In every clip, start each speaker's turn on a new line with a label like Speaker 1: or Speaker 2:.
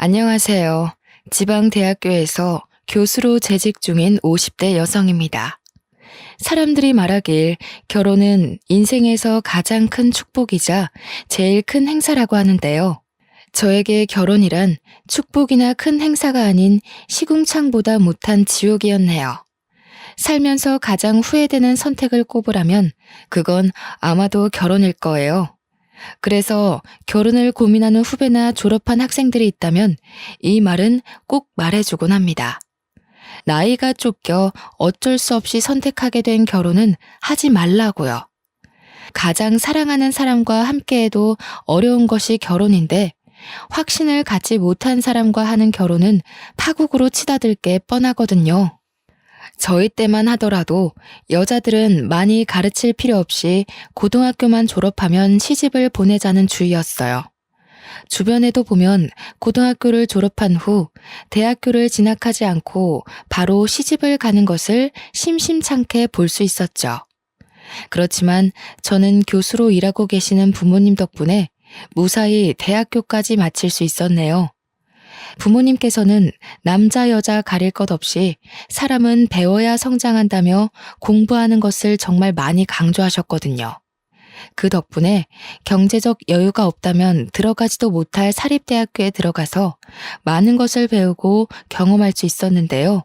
Speaker 1: 안녕하세요. 지방대학교에서 교수로 재직 중인 50대 여성입니다. 사람들이 말하길 결혼은 인생에서 가장 큰 축복이자 제일 큰 행사라고 하는데요. 저에게 결혼이란 축복이나 큰 행사가 아닌 시궁창보다 못한 지옥이었네요. 살면서 가장 후회되는 선택을 꼽으라면 그건 아마도 결혼일 거예요. 그래서 결혼을 고민하는 후배나 졸업한 학생들이 있다면 이 말은 꼭 말해주곤 합니다. 나이가 쫓겨 어쩔 수 없이 선택하게 된 결혼은 하지 말라고요. 가장 사랑하는 사람과 함께해도 어려운 것이 결혼인데 확신을 갖지 못한 사람과 하는 결혼은 파국으로 치닫을 게 뻔하거든요. 저희 때만 하더라도 여자들은 많이 가르칠 필요 없이 고등학교만 졸업하면 시집을 보내자는 주의였어요. 주변에도 보면 고등학교를 졸업한 후 대학교를 진학하지 않고 바로 시집을 가는 것을 심심찮게 볼 수 있었죠. 그렇지만 저는 교수로 일하고 계시는 부모님 덕분에 무사히 대학교까지 마칠 수 있었네요. 부모님께서는 남자 여자 가릴 것 없이 사람은 배워야 성장한다며 공부하는 것을 정말 많이 강조하셨거든요. 그 덕분에 경제적 여유가 없다면 들어가지도 못할 사립대학교에 들어가서 많은 것을 배우고 경험할 수 있었는데요.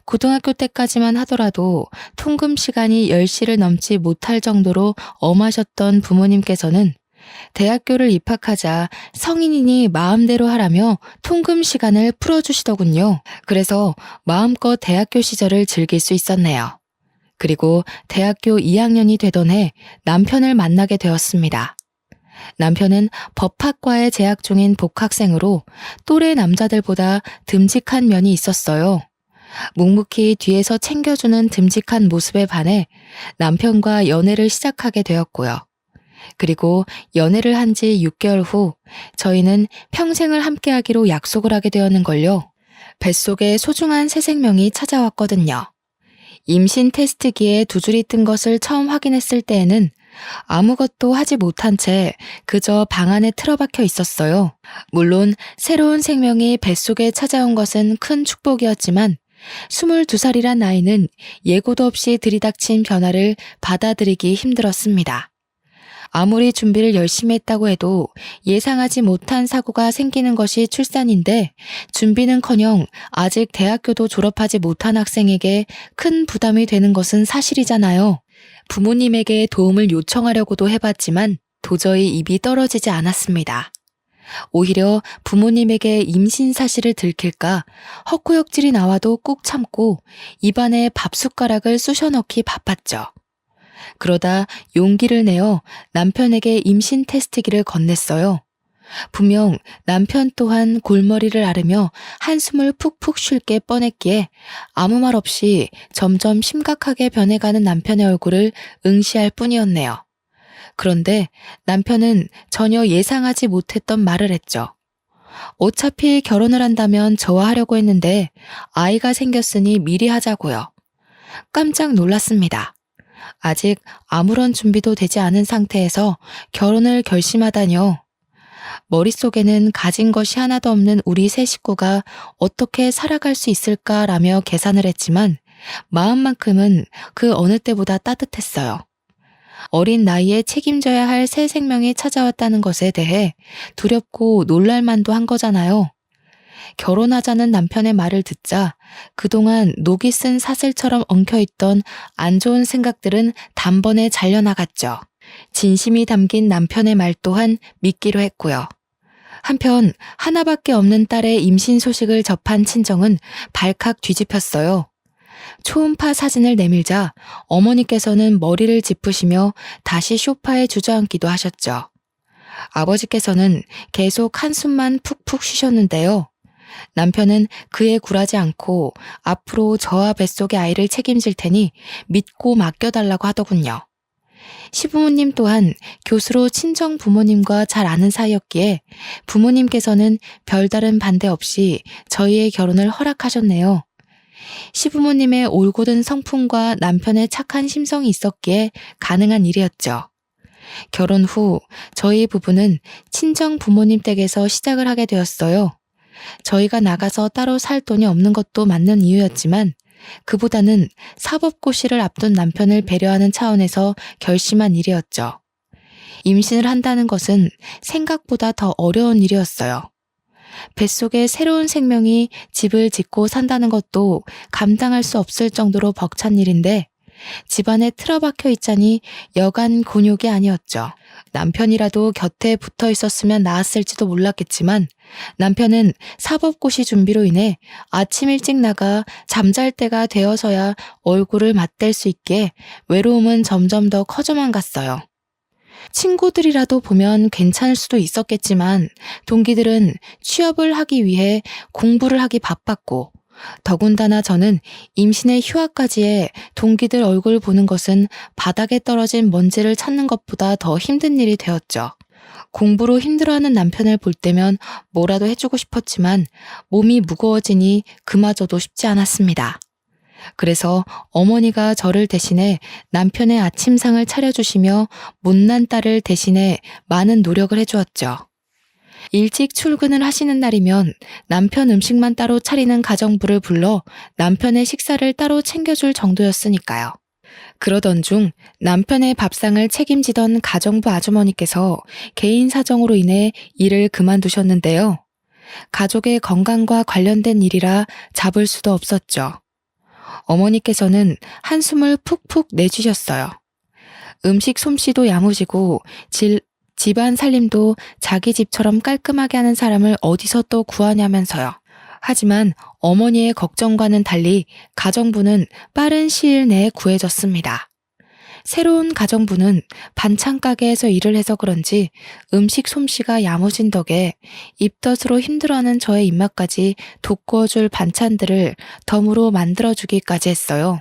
Speaker 1: 고등학교 때까지만 하더라도 통금 시간이 10시를 넘지 못할 정도로 엄하셨던 부모님께서는 대학교를 입학하자 성인이니 마음대로 하라며 통금 시간을 풀어주시더군요. 그래서 마음껏 대학교 시절을 즐길 수 있었네요. 그리고 대학교 2학년이 되던 해 남편을 만나게 되었습니다. 남편은 법학과에 재학 중인 복학생으로 또래 남자들보다 듬직한 면이 있었어요. 묵묵히 뒤에서 챙겨주는 듬직한 모습에 반해 남편과 연애를 시작하게 되었고요. 그리고 연애를 한 지 6개월 후 저희는 평생을 함께하기로 약속을 하게 되었는걸요. 뱃속에 소중한 새 생명이 찾아왔거든요. 임신 테스트기에 두 줄이 뜬 것을 처음 확인했을 때에는 아무것도 하지 못한 채 그저 방 안에 틀어박혀 있었어요. 물론 새로운 생명이 뱃속에 찾아온 것은 큰 축복이었지만 22살이란 나이는 예고도 없이 들이닥친 변화를 받아들이기 힘들었습니다. 아무리 준비를 열심히 했다고 해도 예상하지 못한 사고가 생기는 것이 출산인데 준비는커녕 아직 대학교도 졸업하지 못한 학생에게 큰 부담이 되는 것은 사실이잖아요. 부모님에게 도움을 요청하려고도 해봤지만 도저히 입이 떨어지지 않았습니다. 오히려 부모님에게 임신 사실을 들킬까 헛구역질이 나와도 꾹 참고 입안에 밥숟가락을 쑤셔 넣기 바빴죠. 그러다 용기를 내어 남편에게 임신 테스트기를 건넸어요. 분명 남편 또한 골머리를 앓으며 한숨을 푹푹 쉴 게 뻔했기에 아무 말 없이 점점 심각하게 변해가는 남편의 얼굴을 응시할 뿐이었네요. 그런데 남편은 전혀 예상하지 못했던 말을 했죠. 어차피 결혼을 한다면 저와 하려고 했는데 아이가 생겼으니 미리 하자고요. 깜짝 놀랐습니다. 아직 아무런 준비도 되지 않은 상태에서 결혼을 결심하다뇨. 머릿속에는 가진 것이 하나도 없는 우리 세 식구가 어떻게 살아갈 수 있을까라며 계산을 했지만 마음만큼은 그 어느 때보다 따뜻했어요. 어린 나이에 책임져야 할 새 생명이 찾아왔다는 것에 대해 두렵고 놀랄만도 한 거잖아요. 결혼하자는 남편의 말을 듣자 그동안 녹이 쓴 사슬처럼 엉켜있던 안 좋은 생각들은 단번에 잘려나갔죠. 진심이 담긴 남편의 말 또한 믿기로 했고요. 한편 하나밖에 없는 딸의 임신 소식을 접한 친정은 발칵 뒤집혔어요. 초음파 사진을 내밀자 어머니께서는 머리를 짚으시며 다시 소파에 주저앉기도 하셨죠. 아버지께서는 계속 한숨만 푹푹 쉬셨는데요. 남편은 그에 굴하지 않고 앞으로 저와 뱃속의 아이를 책임질 테니 믿고 맡겨달라고 하더군요. 시부모님 또한 교수로 친정 부모님과 잘 아는 사이였기에 부모님께서는 별다른 반대 없이 저희의 결혼을 허락하셨네요. 시부모님의 올곧은 성품과 남편의 착한 심성이 있었기에 가능한 일이었죠. 결혼 후 저희 부부는 친정 부모님 댁에서 시작을 하게 되었어요. 저희가 나가서 따로 살 돈이 없는 것도 맞는 이유였지만 그보다는 사법고시를 앞둔 남편을 배려하는 차원에서 결심한 일이었죠. 임신을 한다는 것은 생각보다 더 어려운 일이었어요. 뱃속에 새로운 생명이 집을 짓고 산다는 것도 감당할 수 없을 정도로 벅찬 일인데 집안에 틀어박혀 있자니 여간 곤욕이 아니었죠. 남편이라도 곁에 붙어 있었으면 나았을지도 몰랐겠지만 남편은 사법고시 준비로 인해 아침 일찍 나가 잠잘 때가 되어서야 얼굴을 맞댈 수 있게 외로움은 점점 더 커져만 갔어요. 친구들이라도 보면 괜찮을 수도 있었겠지만 동기들은 취업을 하기 위해 공부를 하기 바빴고 더군다나 저는 임신의 휴학까지에 동기들 얼굴 보는 것은 바닥에 떨어진 먼지를 찾는 것보다 더 힘든 일이 되었죠. 공부로 힘들어하는 남편을 볼 때면 뭐라도 해주고 싶었지만 몸이 무거워지니 그마저도 쉽지 않았습니다. 그래서 어머니가 저를 대신해 남편의 아침상을 차려주시며 못난 딸을 대신해 많은 노력을 해주었죠. 일찍 출근을 하시는 날이면 남편 음식만 따로 차리는 가정부를 불러 남편의 식사를 따로 챙겨줄 정도였으니까요. 그러던 중 남편의 밥상을 책임지던 가정부 아주머니께서 개인 사정으로 인해 일을 그만두셨는데요. 가족의 건강과 관련된 일이라 잡을 수도 없었죠. 어머니께서는 한숨을 푹푹 내쉬셨어요. 음식 솜씨도 야무지고 집안 살림도 자기 집처럼 깔끔하게 하는 사람을 어디서 또 구하냐면서요. 하지만 어머니의 걱정과는 달리 가정부는 빠른 시일 내에 구해졌습니다. 새로운 가정부는 반찬 가게에서 일을 해서 그런지 음식 솜씨가 야무진 덕에 입덧으로 힘들어하는 저의 입맛까지 돋구어줄 반찬들을 덤으로 만들어주기까지 했어요.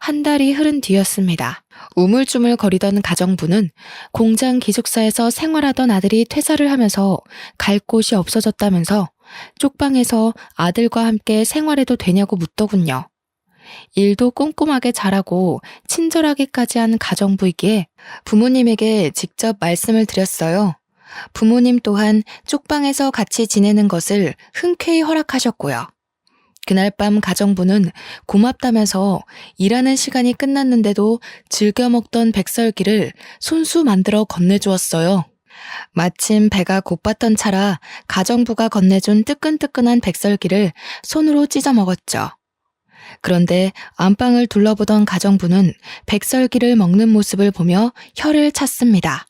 Speaker 1: 한 달이 흐른 뒤였습니다. 우물쭈물 거리던 가정부는 공장 기숙사에서 생활하던 아들이 퇴사를 하면서 갈 곳이 없어졌다면서 쪽방에서 아들과 함께 생활해도 되냐고 묻더군요. 일도 꼼꼼하게 잘하고 친절하게까지 한 가정부이기에 부모님에게 직접 말씀을 드렸어요. 부모님 또한 쪽방에서 같이 지내는 것을 흔쾌히 허락하셨고요. 그날 밤 가정부는 고맙다면서 일하는 시간이 끝났는데도 즐겨 먹던 백설기를 손수 만들어 건네주었어요. 마침 배가 고팠던 차라 가정부가 건네준 뜨끈뜨끈한 백설기를 손으로 찢어 먹었죠. 그런데 안방을 둘러보던 가정부는 백설기를 먹는 모습을 보며 혀를 찼습니다.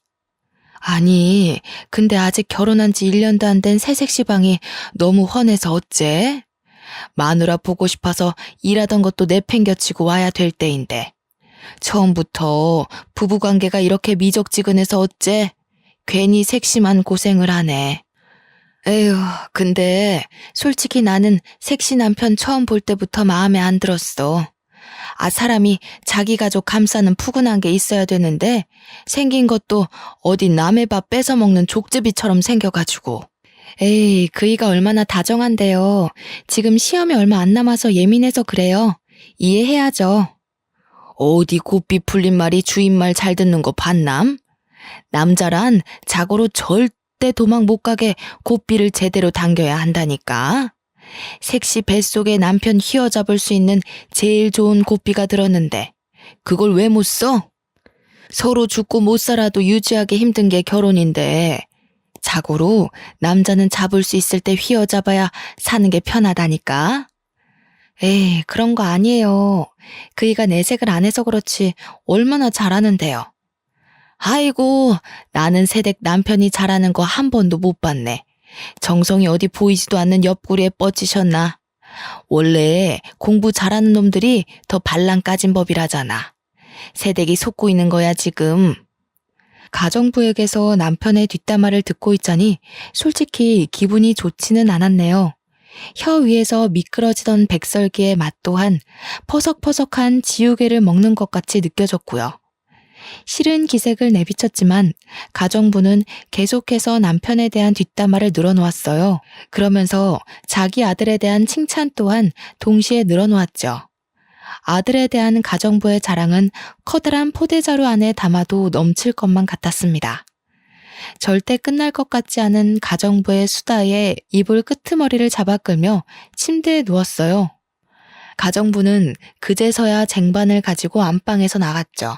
Speaker 1: 아니, 근데 아직 결혼한 지 1년도 안 된 새색시방이 너무 훤해서 어째? 마누라 보고 싶어서 일하던 것도 내팽겨치고 와야 될 때인데. 처음부터 부부관계가 이렇게 미적지근해서 어째? 괜히 색심한 고생을 하네. 에휴, 근데 솔직히 나는 색시 남편 처음 볼 때부터 마음에 안 들었어. 사람이 자기 가족 감싸는 푸근한 게 있어야 되는데 생긴 것도 어디 남의 밥 뺏어 먹는 족제비처럼 생겨가지고. 에이, 그이가 얼마나 다정한데요. 지금 시험이 얼마 안 남아서 예민해서 그래요. 이해해야죠. 어디 곱비 풀린 말이 주인 말 잘 듣는 거 봤남? 남자란 자고로 절대 도망 못 가게 곱비를 제대로 당겨야 한다니까. 색시 뱃속에 남편 휘어잡을 수 있는 제일 좋은 곱비가 들었는데 그걸 왜 못 써? 서로 죽고 못 살아도 유지하기 힘든 게 결혼인데 자고로 남자는 잡을 수 있을 때 휘어잡아야 사는 게 편하다니까. 에이, 그런 거 아니에요. 그이가 내색을 안 해서 그렇지 얼마나 잘하는데요. 아이고, 나는 새댁 남편이 잘하는 거 한 번도 못 봤네. 정성이 어디 보이지도 않는 옆구리에 뻗치셨나. 원래 공부 잘하는 놈들이 더 발랑 까진 법이라잖아. 새댁이 속고 있는 거야 지금. 가정부에게서 남편의 뒷담화를 듣고 있자니 솔직히 기분이 좋지는 않았네요. 혀 위에서 미끄러지던 백설기의 맛 또한 퍼석퍼석한 지우개를 먹는 것 같이 느껴졌고요. 싫은 기색을 내비쳤지만 가정부는 계속해서 남편에 대한 뒷담화를 늘어놓았어요. 그러면서 자기 아들에 대한 칭찬 또한 동시에 늘어놓았죠. 아들에 대한 가정부의 자랑은 커다란 포대자루 안에 담아도 넘칠 것만 같았습니다. 절대 끝날 것 같지 않은 가정부의 수다에 이불 끄트머리를 잡아 끌며 침대에 누웠어요. 가정부는 그제서야 쟁반을 가지고 안방에서 나갔죠.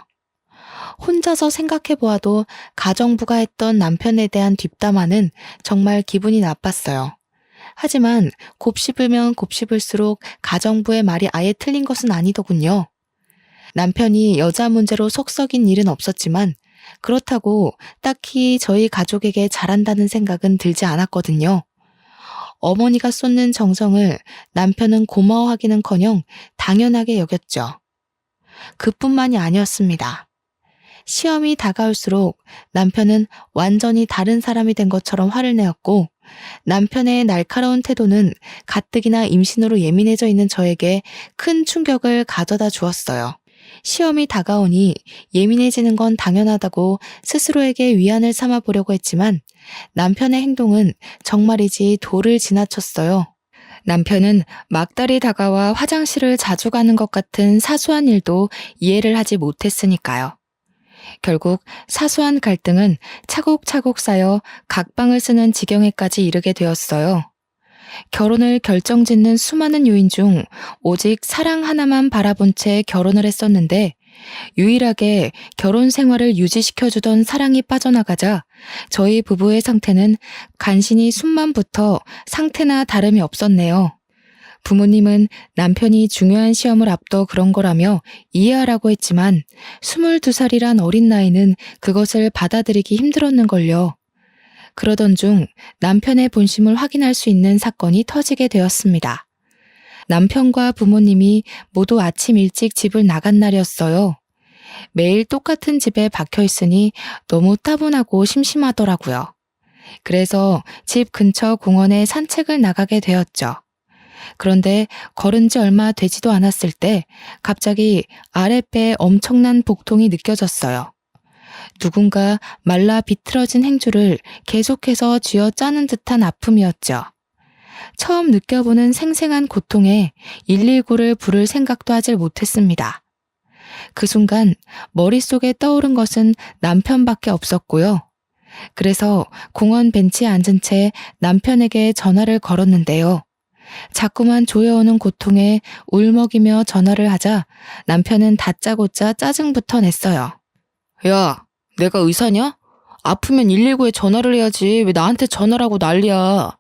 Speaker 1: 혼자서 생각해 보아도 가정부가 했던 남편에 대한 뒷담화는 정말 기분이 나빴어요. 하지만 곱씹으면 곱씹을수록 가정부의 말이 아예 틀린 것은 아니더군요. 남편이 여자 문제로 속 썩인 일은 없었지만 그렇다고 딱히 저희 가족에게 잘한다는 생각은 들지 않았거든요. 어머니가 쏟는 정성을 남편은 고마워하기는커녕 당연하게 여겼죠. 그뿐만이 아니었습니다. 시험이 다가올수록 남편은 완전히 다른 사람이 된 것처럼 화를 내었고 남편의 날카로운 태도는 가뜩이나 임신으로 예민해져 있는 저에게 큰 충격을 가져다 주었어요. 시험이 다가오니 예민해지는 건 당연하다고 스스로에게 위안을 삼아 보려고 했지만 남편의 행동은 정말이지 도를 지나쳤어요. 남편은 막달이 다가와 화장실을 자주 가는 것 같은 사소한 일도 이해를 하지 못했으니까요. 결국 사소한 갈등은 차곡차곡 쌓여 각방을 쓰는 지경에까지 이르게 되었어요. 결혼을 결정짓는 수많은 요인 중 오직 사랑 하나만 바라본 채 결혼을 했었는데 유일하게 결혼 생활을 유지시켜주던 사랑이 빠져나가자 저희 부부의 상태는 간신히 숨만 붙어 상태나 다름이 없었네요. 부모님은 남편이 중요한 시험을 앞둬 그런 거라며 이해하라고 했지만 22살이란 어린 나이는 그것을 받아들이기 힘들었는걸요. 그러던 중 남편의 본심을 확인할 수 있는 사건이 터지게 되었습니다. 남편과 부모님이 모두 아침 일찍 집을 나간 날이었어요. 매일 똑같은 집에 박혀 있으니 너무 따분하고 심심하더라고요. 그래서 집 근처 공원에 산책을 나가게 되었죠. 그런데 걸은 지 얼마 되지도 않았을 때 갑자기 아랫배에 엄청난 복통이 느껴졌어요. 누군가 말라 비틀어진 행주를 계속해서 쥐어짜는 듯한 아픔이었죠. 처음 느껴보는 생생한 고통에 119를 부를 생각도 하질 못했습니다. 그 순간 머릿속에 떠오른 것은 남편밖에 없었고요. 그래서 공원 벤치에 앉은 채 남편에게 전화를 걸었는데요. 자꾸만 조여오는 고통에 울먹이며 전화를 하자 남편은 다짜고짜 짜증부터 냈어요. 야, 내가 의사냐? 아프면 119에 전화를 해야지 왜 나한테 전화를 하고 난리야.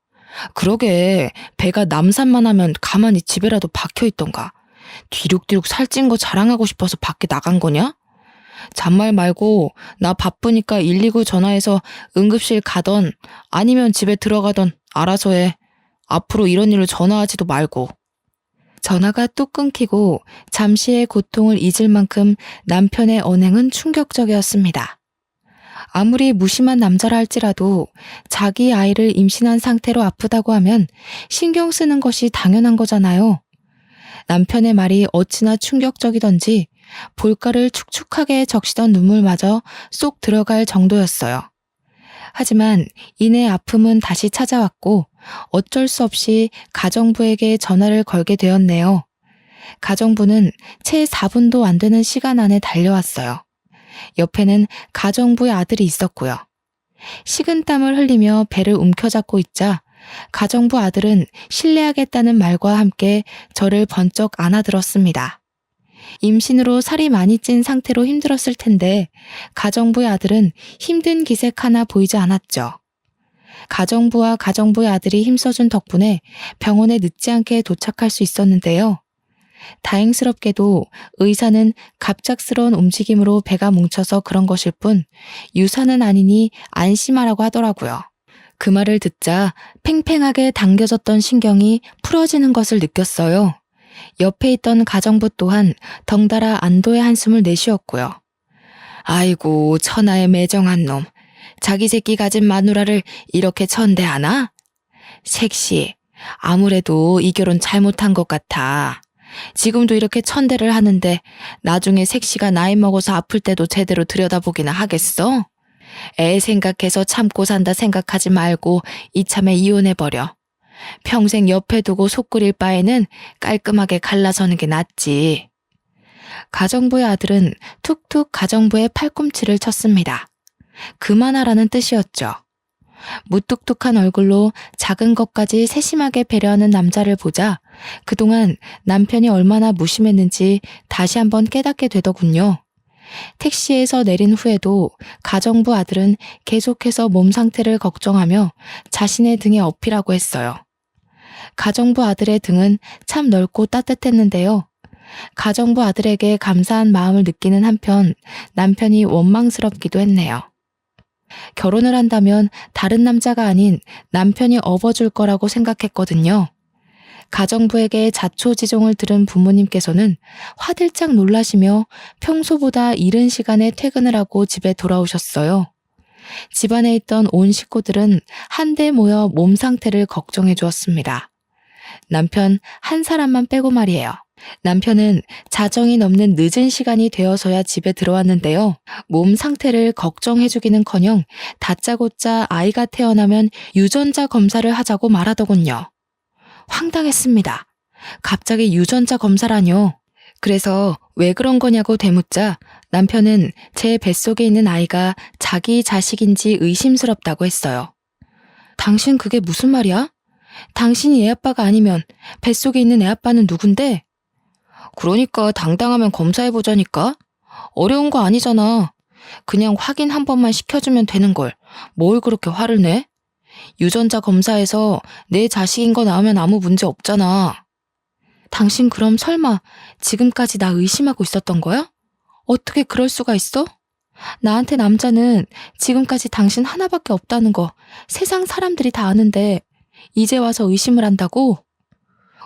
Speaker 1: 그러게 배가 남산만 하면 가만히 집에라도 박혀있던가. 뒤룩뒤룩 살찐 거 자랑하고 싶어서 밖에 나간 거냐? 잔말 말고 나 바쁘니까 119 전화해서 응급실 가던 아니면 집에 들어가던 알아서 해. 앞으로 이런 일로 전화하지도 말고. 전화가 뚝 끊기고 잠시의 고통을 잊을 만큼 남편의 언행은 충격적이었습니다. 아무리 무심한 남자라 할지라도 자기 아이를 임신한 상태로 아프다고 하면 신경 쓰는 것이 당연한 거잖아요. 남편의 말이 어찌나 충격적이던지 볼가를 축축하게 적시던 눈물마저 쏙 들어갈 정도였어요. 하지만 이내 아픔은 다시 찾아왔고 어쩔 수 없이 가정부에게 전화를 걸게 되었네요. 가정부는 채 4분도 안 되는 시간 안에 달려왔어요. 옆에는 가정부의 아들이 있었고요. 식은땀을 흘리며 배를 움켜잡고 있자 가정부 아들은 실례하겠다는 말과 함께 저를 번쩍 안아들었습니다. 임신으로 살이 많이 찐 상태로 힘들었을 텐데 가정부의 아들은 힘든 기색 하나 보이지 않았죠. 가정부와 가정부의 아들이 힘써준 덕분에 병원에 늦지 않게 도착할 수 있었는데요. 다행스럽게도 의사는 갑작스러운 움직임으로 배가 뭉쳐서 그런 것일 뿐 유산은 아니니 안심하라고 하더라고요. 그 말을 듣자 팽팽하게 당겨졌던 신경이 풀어지는 것을 느꼈어요. 옆에 있던 가정부 또한 덩달아 안도의 한숨을 내쉬었고요. 아이고 천하의 매정한 놈. 자기 새끼 가진 마누라를 이렇게 천대하나? 색시, 아무래도 이 결혼 잘못한 것 같아. 지금도 이렇게 천대를 하는데 나중에 색시가 나이 먹어서 아플 때도 제대로 들여다보기나 하겠어? 애 생각해서 참고 산다 생각하지 말고 이참에 이혼해버려. 평생 옆에 두고 속 끓일 바에는 깔끔하게 갈라서는 게 낫지. 가정부의 아들은 툭툭 가정부의 팔꿈치를 쳤습니다. 그만하라는 뜻이었죠. 무뚝뚝한 얼굴로 작은 것까지 세심하게 배려하는 남자를 보자 그동안 남편이 얼마나 무심했는지 다시 한번 깨닫게 되더군요. 택시에서 내린 후에도 가정부 아들은 계속해서 몸 상태를 걱정하며 자신의 등에 업히라고 했어요. 가정부 아들의 등은 참 넓고 따뜻했는데요. 가정부 아들에게 감사한 마음을 느끼는 한편 남편이 원망스럽기도 했네요. 결혼을 한다면 다른 남자가 아닌 남편이 업어줄 거라고 생각했거든요. 가정부에게 자초지종을 들은 부모님께서는 화들짝 놀라시며 평소보다 이른 시간에 퇴근을 하고 집에 돌아오셨어요. 집안에 있던 온 식구들은 한데 모여 몸 상태를 걱정해 주었습니다. 남편 한 사람만 빼고 말이에요. 남편은 자정이 넘는 늦은 시간이 되어서야 집에 들어왔는데요. 몸 상태를 걱정해주기는커녕 다짜고짜 아이가 태어나면 유전자 검사를 하자고 말하더군요. 황당했습니다. 갑자기 유전자 검사라뇨. 그래서 왜 그런 거냐고 되묻자 남편은 제 뱃속에 있는 아이가 자기 자식인지 의심스럽다고 했어요. 당신 그게 무슨 말이야? 당신이 애 아빠가 아니면 뱃속에 있는 애 아빠는 누군데? 그러니까 당당하면 검사해보자니까. 어려운 거 아니잖아. 그냥 확인 한 번만 시켜주면 되는 걸. 뭘 그렇게 화를 내? 유전자 검사에서 내 자식인 거 나오면 아무 문제 없잖아. 당신 그럼 설마 지금까지 나 의심하고 있었던 거야? 어떻게 그럴 수가 있어? 나한테 남자는 지금까지 당신 하나밖에 없다는 거 세상 사람들이 다 아는데 이제 와서 의심을 한다고?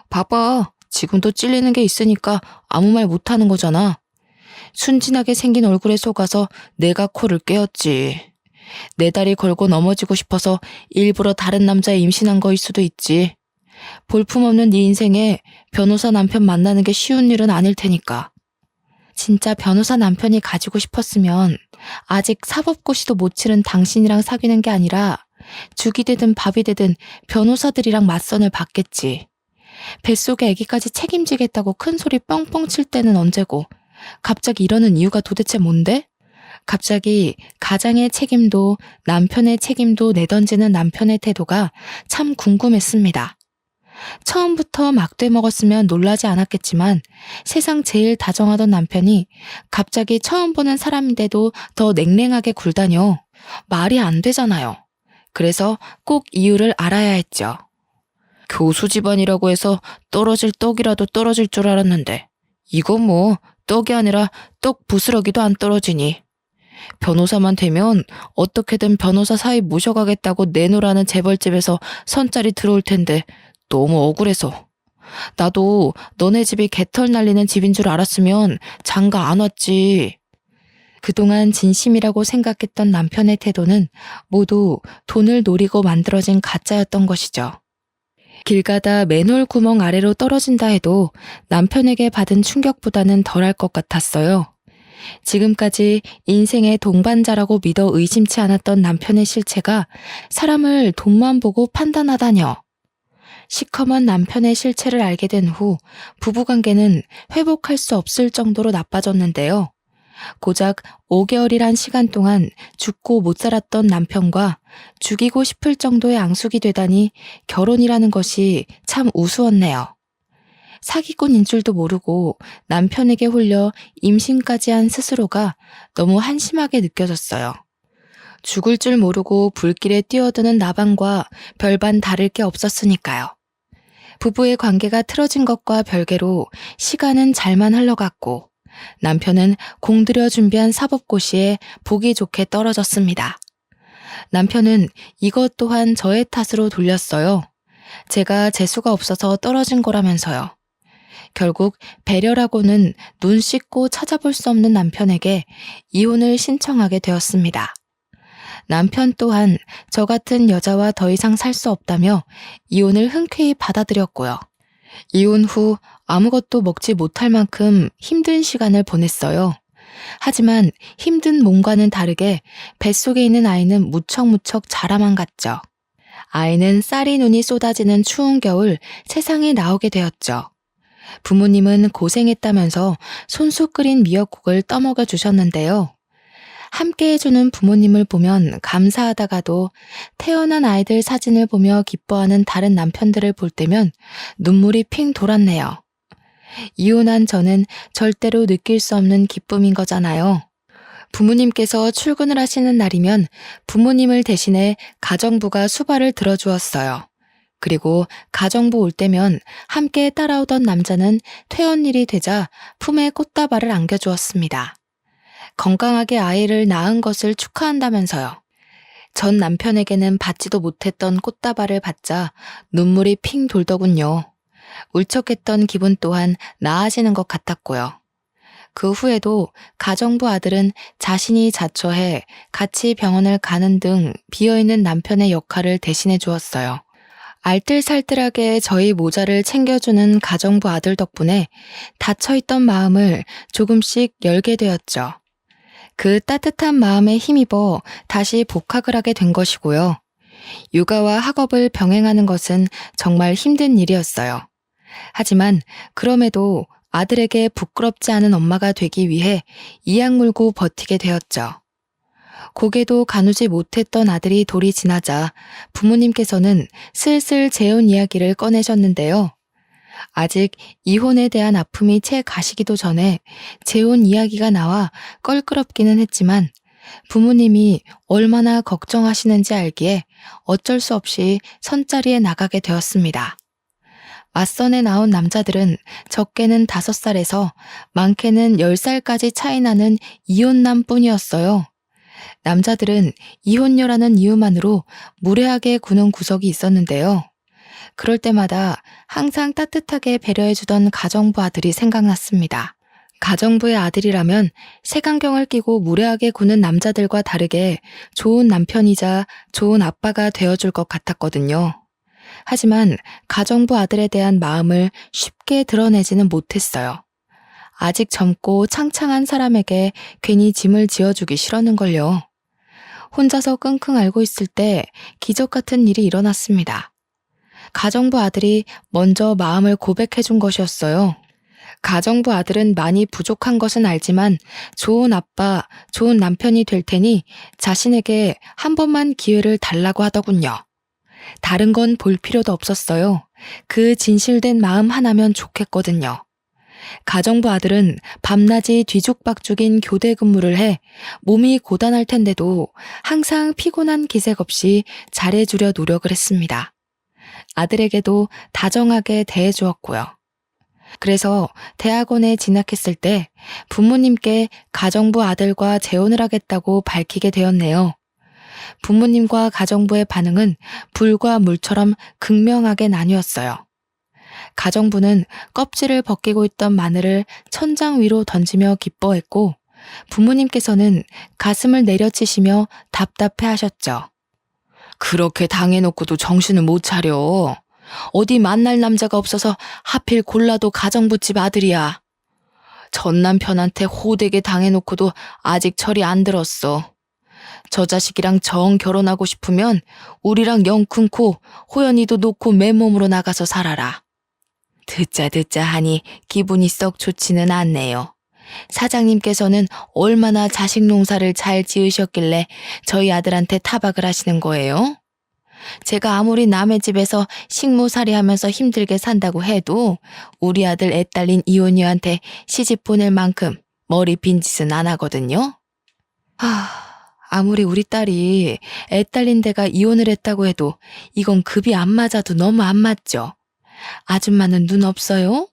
Speaker 1: 봐봐. 지금도 찔리는 게 있으니까 아무 말 못하는 거잖아. 순진하게 생긴 얼굴에 속아서 내가 코를 깨었지. 내 다리 걸고 넘어지고 싶어서 일부러 다른 남자에 임신한 거일 수도 있지. 볼품없는 네 인생에 변호사 남편 만나는 게 쉬운 일은 아닐 테니까. 진짜 변호사 남편이 가지고 싶었으면 아직 사법고시도 못 치른 당신이랑 사귀는 게 아니라 죽이 되든 밥이 되든 변호사들이랑 맞선을 받겠지. 뱃속에 아기까지 책임지겠다고 큰 소리 뻥뻥 칠 때는 언제고 갑자기 이러는 이유가 도대체 뭔데? 갑자기 가장의 책임도 남편의 책임도 내던지는 남편의 태도가 참 궁금했습니다. 처음부터 막대 먹었으면 놀라지 않았겠지만 세상 제일 다정하던 남편이 갑자기 처음 보는 사람인데도 더 냉랭하게 굴다뇨. 말이 안 되잖아요. 그래서 꼭 이유를 알아야 했죠. 교수 집안이라고 해서 떨어질 떡이라도 떨어질 줄 알았는데 이거 뭐 떡이 아니라 떡 부스러기도 안 떨어지니. 변호사만 되면 어떻게든 변호사 사이 모셔가겠다고 내놓으라는 재벌집에서 선짜리 들어올 텐데 너무 억울해서. 나도 너네 집이 개털 날리는 집인 줄 알았으면 장가 안 왔지. 그동안 진심이라고 생각했던 남편의 태도는 모두 돈을 노리고 만들어진 가짜였던 것이죠. 길 가다 맨홀 구멍 아래로 떨어진다 해도 남편에게 받은 충격보다는 덜할 것 같았어요. 지금까지 인생의 동반자라고 믿어 의심치 않았던 남편의 실체가 사람을 돈만 보고 판단하다뇨. 시커먼 남편의 실체를 알게 된 후 부부관계는 회복할 수 없을 정도로 나빠졌는데요. 고작 5개월이란 시간 동안 죽고 못 살았던 남편과 죽이고 싶을 정도의 앙숙이 되다니 결혼이라는 것이 참 우스웠네요. 사기꾼인 줄도 모르고 남편에게 홀려 임신까지 한 스스로가 너무 한심하게 느껴졌어요. 죽을 줄 모르고 불길에 뛰어드는 나방과 별반 다를 게 없었으니까요. 부부의 관계가 틀어진 것과 별개로 시간은 잘만 흘러갔고 남편은 공들여 준비한 사법고시에 보기 좋게 떨어졌습니다. 남편은 이것 또한 저의 탓으로 돌렸어요. 제가 재수가 없어서 떨어진 거라면서요. 결국 배려라고는 눈 씻고 찾아볼 수 없는 남편에게 이혼을 신청하게 되었습니다. 남편 또한 저 같은 여자와 더 이상 살 수 없다며 이혼을 흔쾌히 받아들였고요. 이혼 후 아무것도 먹지 못할 만큼 힘든 시간을 보냈어요. 하지만 힘든 몸과는 다르게 뱃속에 있는 아이는 무척무척 자라만 갔죠. 아이는 쌀이 눈이 쏟아지는 추운 겨울 세상에 나오게 되었죠. 부모님은 고생했다면서 손수 끓인 미역국을 떠먹여 주셨는데요. 함께 해주는 부모님을 보면 감사하다가도 태어난 아이들 사진을 보며 기뻐하는 다른 남편들을 볼 때면 눈물이 핑 돌았네요. 이혼한 저는 절대로 느낄 수 없는 기쁨인 거잖아요. 부모님께서 출근을 하시는 날이면 부모님을 대신해 가정부가 수발을 들어주었어요. 그리고 가정부 올 때면 함께 따라오던 남자는 퇴원일이 되자 품에 꽃다발을 안겨주었습니다. 건강하게 아이를 낳은 것을 축하한다면서요. 전 남편에게는 받지도 못했던 꽃다발을 받자 눈물이 핑 돌더군요. 울적했던 기분 또한 나아지는 것 같았고요. 그 후에도 가정부 아들은 자신이 자처해 같이 병원을 가는 등 비어있는 남편의 역할을 대신해 주었어요. 알뜰살뜰하게 저희 모자를 챙겨주는 가정부 아들 덕분에 닫혀있던 마음을 조금씩 열게 되었죠. 그 따뜻한 마음에 힘입어 다시 복학을 하게 된 것이고요. 육아와 학업을 병행하는 것은 정말 힘든 일이었어요. 하지만 그럼에도 아들에게 부끄럽지 않은 엄마가 되기 위해 이악 물고 버티게 되었죠. 고개도 가누지 못했던 아들이 돌이 지나자 부모님께서는 슬슬 재혼 이야기를 꺼내셨는데요. 아직 이혼에 대한 아픔이 채 가시기도 전에 재혼 이야기가 나와 껄끄럽기는 했지만 부모님이 얼마나 걱정하시는지 알기에 어쩔 수 없이 선자리에 나가게 되었습니다. 맞선에 나온 남자들은 적게는 5살에서 많게는 10살까지 차이 나는 이혼남 뿐이었어요. 남자들은 이혼녀라는 이유만으로 무례하게 구는 구석이 있었는데요. 그럴 때마다 항상 따뜻하게 배려해주던 가정부 아들이 생각났습니다. 가정부의 아들이라면 색안경을 끼고 무례하게 구는 남자들과 다르게 좋은 남편이자 좋은 아빠가 되어줄 것 같았거든요. 하지만 가정부 아들에 대한 마음을 쉽게 드러내지는 못했어요. 아직 젊고 창창한 사람에게 괜히 짐을 지어주기 싫었는걸요. 혼자서 끙끙 앓고 있을 때 기적 같은 일이 일어났습니다. 가정부 아들이 먼저 마음을 고백해준 것이었어요. 가정부 아들은 많이 부족한 것은 알지만 좋은 아빠, 좋은 남편이 될 테니 자신에게 한 번만 기회를 달라고 하더군요. 다른 건 볼 필요도 없었어요. 그 진실된 마음 하나면 좋겠거든요. 가정부 아들은 밤낮이 뒤죽박죽인 교대 근무를 해 몸이 고단할 텐데도 항상 피곤한 기색 없이 잘해주려 노력을 했습니다. 아들에게도 다정하게 대해주었고요. 그래서 대학원에 진학했을 때 부모님께 가정부 아들과 재혼을 하겠다고 밝히게 되었네요. 부모님과 가정부의 반응은 불과 물처럼 극명하게 나뉘었어요. 가정부는 껍질을 벗기고 있던 마늘을 천장 위로 던지며 기뻐했고 부모님께서는 가슴을 내려치시며 답답해하셨죠. 그렇게 당해놓고도 정신을 못 차려. 어디 만날 남자가 없어서 하필 골라도 가정부집 아들이야. 전 남편한테 호되게 당해놓고도 아직 철이 안 들었어. 저 자식이랑 정 결혼하고 싶으면 우리랑 영 끊고 호연이도 놓고 맨몸으로 나가서 살아라. 듣자 하니 기분이 썩 좋지는 않네요. 사장님께서는 얼마나 자식 농사를 잘 지으셨길래 저희 아들한테 타박을 하시는 거예요? 제가 아무리 남의 집에서 식모살이 하면서 힘들게 산다고 해도 우리 아들 애 딸린 이혼녀한테 시집 보낼 만큼 머리 빈 짓은 안 하거든요. 아무리 우리 딸이 애 딸린 데가 이혼을 했다고 해도 이건 급이 안 맞아도 너무 안 맞죠? 아줌마는 눈 없어요?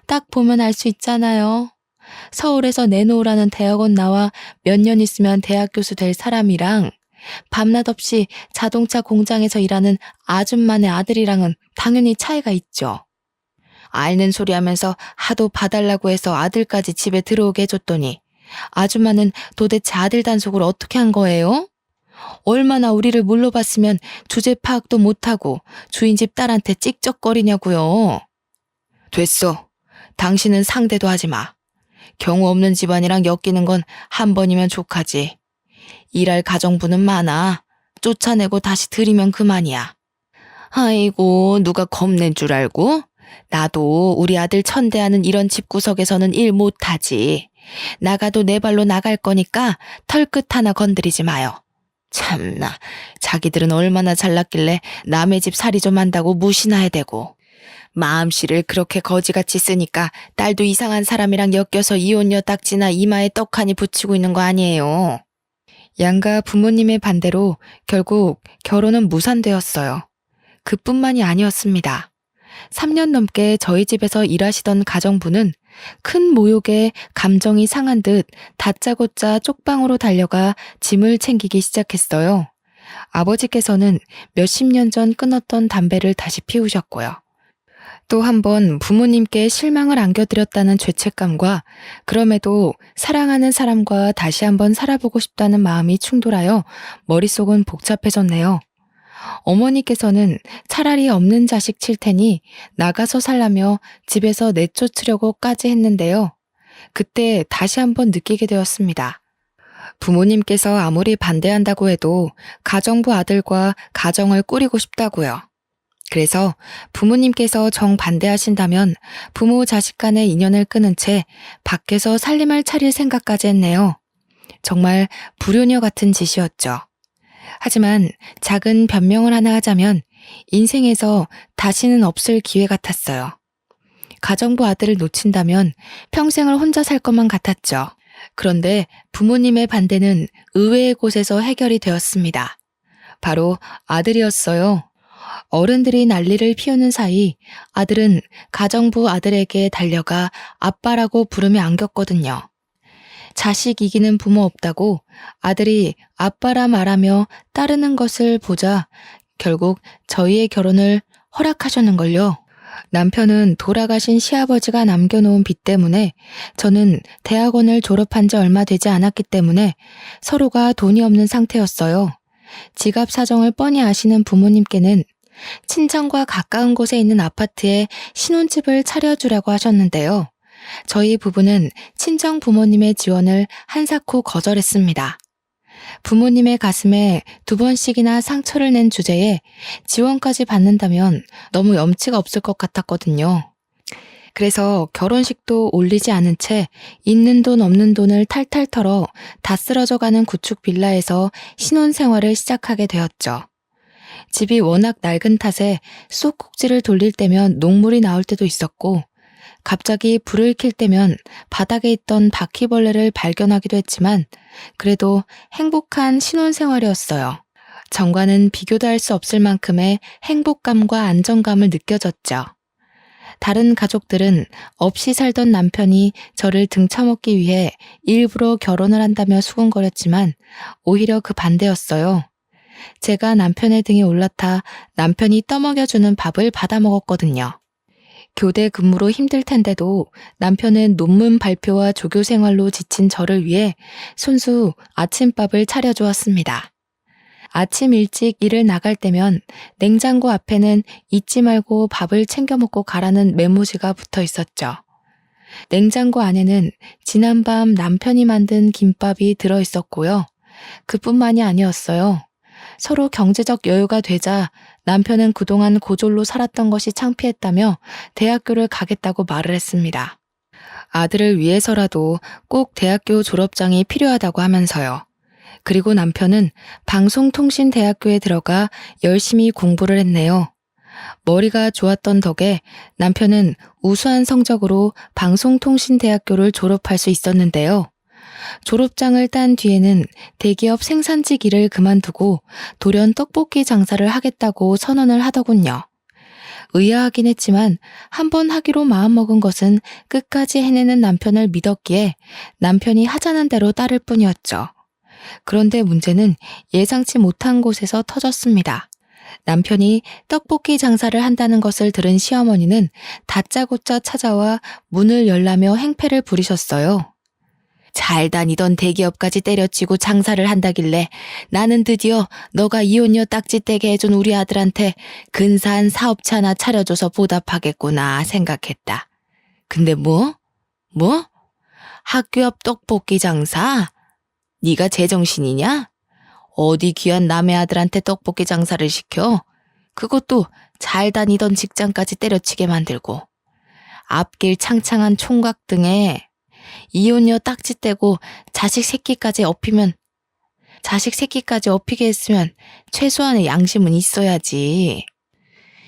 Speaker 1: 딱 보면 알 수 있잖아요. 서울에서 내놓으라는 대학원 나와 몇 년 있으면 대학 교수 될 사람이랑 밤낮 없이 자동차 공장에서 일하는 아줌마네 아들이랑은 당연히 차이가 있죠. 앓는 소리 하면서 하도 봐달라고 해서 아들까지 집에 들어오게 해줬더니 아줌마는 도대체 아들 단속을 어떻게 한 거예요? 얼마나 우리를 물러봤으면 주제 파악도 못하고 주인집 딸한테 찍적거리냐고요. 됐어. 당신은 상대도 하지 마. 경우 없는 집안이랑 엮이는 건 한 번이면 족하지. 일할 가정부는 많아. 쫓아내고 다시 들이면 그만이야. 아이고, 누가 겁낸 줄 알고? 나도 우리 아들 천대하는 이런 집구석에서는 일 못하지. 나가도 내 발로 나갈 거니까 털끝 하나 건드리지 마요. 참나, 자기들은 얼마나 잘났길래 남의 집 살이 좀 한다고 무시나 해대고. 마음씨를 그렇게 거지같이 쓰니까 딸도 이상한 사람이랑 엮여서 이혼녀 딱지나 이마에 떡하니 붙이고 있는 거 아니에요. 양가 부모님의 반대로 결국 결혼은 무산되었어요. 그뿐만이 아니었습니다. 3년 넘게 저희 집에서 일하시던 가정부는 큰 모욕에 감정이 상한 듯 다짜고짜 쪽방으로 달려가 짐을 챙기기 시작했어요. 아버지께서는 몇십 년 전 끊었던 담배를 다시 피우셨고요. 또 한 번 부모님께 실망을 안겨드렸다는 죄책감과 그럼에도 사랑하는 사람과 다시 한번 살아보고 싶다는 마음이 충돌하여 머릿속은 복잡해졌네요. 어머니께서는 차라리 없는 자식 칠 테니 나가서 살라며 집에서 내쫓으려고까지 했는데요. 그때 다시 한번 느끼게 되었습니다. 부모님께서 아무리 반대한다고 해도 가정부 아들과 가정을 꾸리고 싶다고요. 그래서 부모님께서 정반대하신다면 부모 자식 간의 인연을 끊은 채 밖에서 살림을 차릴 생각까지 했네요. 정말 불효녀 같은 짓이었죠. 하지만 작은 변명을 하나 하자면 인생에서 다시는 없을 기회 같았어요. 가정부 아들을 놓친다면 평생을 혼자 살 것만 같았죠. 그런데 부모님의 반대는 의외의 곳에서 해결이 되었습니다. 바로 아들이었어요. 어른들이 난리를 피우는 사이 아들은 가정부 아들에게 달려가 아빠라고 부르며 안겼거든요. 자식 이기는 부모 없다고 아들이 아빠라 말하며 따르는 것을 보자 결국 저희의 결혼을 허락하셨는걸요. 남편은 돌아가신 시아버지가 남겨놓은 빚 때문에 저는 대학원을 졸업한 지 얼마 되지 않았기 때문에 서로가 돈이 없는 상태였어요. 지갑 사정을 뻔히 아시는 부모님께는 친정과 가까운 곳에 있는 아파트에 신혼집을 차려주라고 하셨는데요. 저희 부부는 친정 부모님의 지원을 한사코 거절했습니다. 부모님의 가슴에 2번씩이나 상처를 낸 주제에 지원까지 받는다면 너무 염치가 없을 것 같았거든요. 그래서 결혼식도 올리지 않은 채 있는 돈 없는 돈을 탈탈 털어 다 쓰러져가는 구축 빌라에서 신혼생활을 시작하게 되었죠. 집이 워낙 낡은 탓에 쑥꼭지를 돌릴 때면 녹물이 나올 때도 있었고 갑자기 불을 켤 때면 바닥에 있던 바퀴벌레를 발견하기도 했지만 그래도 행복한 신혼생활이었어요. 전과는 비교도 할 수 없을 만큼의 행복감과 안정감을 느껴졌죠. 다른 가족들은 없이 살던 남편이 저를 등쳐먹기 위해 일부러 결혼을 한다며 수군거렸지만 오히려 그 반대였어요. 제가 남편의 등에 올라타 남편이 떠먹여주는 밥을 받아 먹었거든요. 교대 근무로 힘들 텐데도 남편은 논문 발표와 조교 생활로 지친 저를 위해 손수 아침밥을 차려주었습니다. 아침 일찍 일을 나갈 때면 냉장고 앞에는 잊지 말고 밥을 챙겨 먹고 가라는 메모지가 붙어 있었죠. 냉장고 안에는 지난밤 남편이 만든 김밥이 들어 있었고요. 그뿐만이 아니었어요. 서로 경제적 여유가 되자 남편은 그동안 고졸로 살았던 것이 창피했다며 대학교를 가겠다고 말을 했습니다. 아들을 위해서라도 꼭 대학교 졸업장이 필요하다고 하면서요. 그리고 남편은 방송통신대학교에 들어가 열심히 공부를 했네요. 머리가 좋았던 덕에 남편은 우수한 성적으로 방송통신대학교를 졸업할 수 있었는데요. 졸업장을 딴 뒤에는 대기업 생산직 일을 그만두고 돌연 떡볶이 장사를 하겠다고 선언을 하더군요. 의아하긴 했지만 한번 하기로 마음먹은 것은 끝까지 해내는 남편을 믿었기에 남편이 하자는 대로 따를 뿐이었죠. 그런데 문제는 예상치 못한 곳에서 터졌습니다. 남편이 떡볶이 장사를 한다는 것을 들은 시어머니는 다짜고짜 찾아와 문을 열라며 행패를 부리셨어요. 잘 다니던 대기업까지 때려치고 장사를 한다길래 나는 드디어 너가 이혼녀 딱지 떼게 해준 우리 아들한테 근사한 사업체 하나 차려줘서 보답하겠구나 생각했다. 근데 뭐? 학교 앞 떡볶이 장사? 네가 제정신이냐? 어디 귀한 남의 아들한테 떡볶이 장사를 시켜? 그것도 잘 다니던 직장까지 때려치게 만들고 앞길 창창한 총각 등에 이혼녀 딱지 떼고 자식 새끼까지 업히게 했으면 최소한의 양심은 있어야지.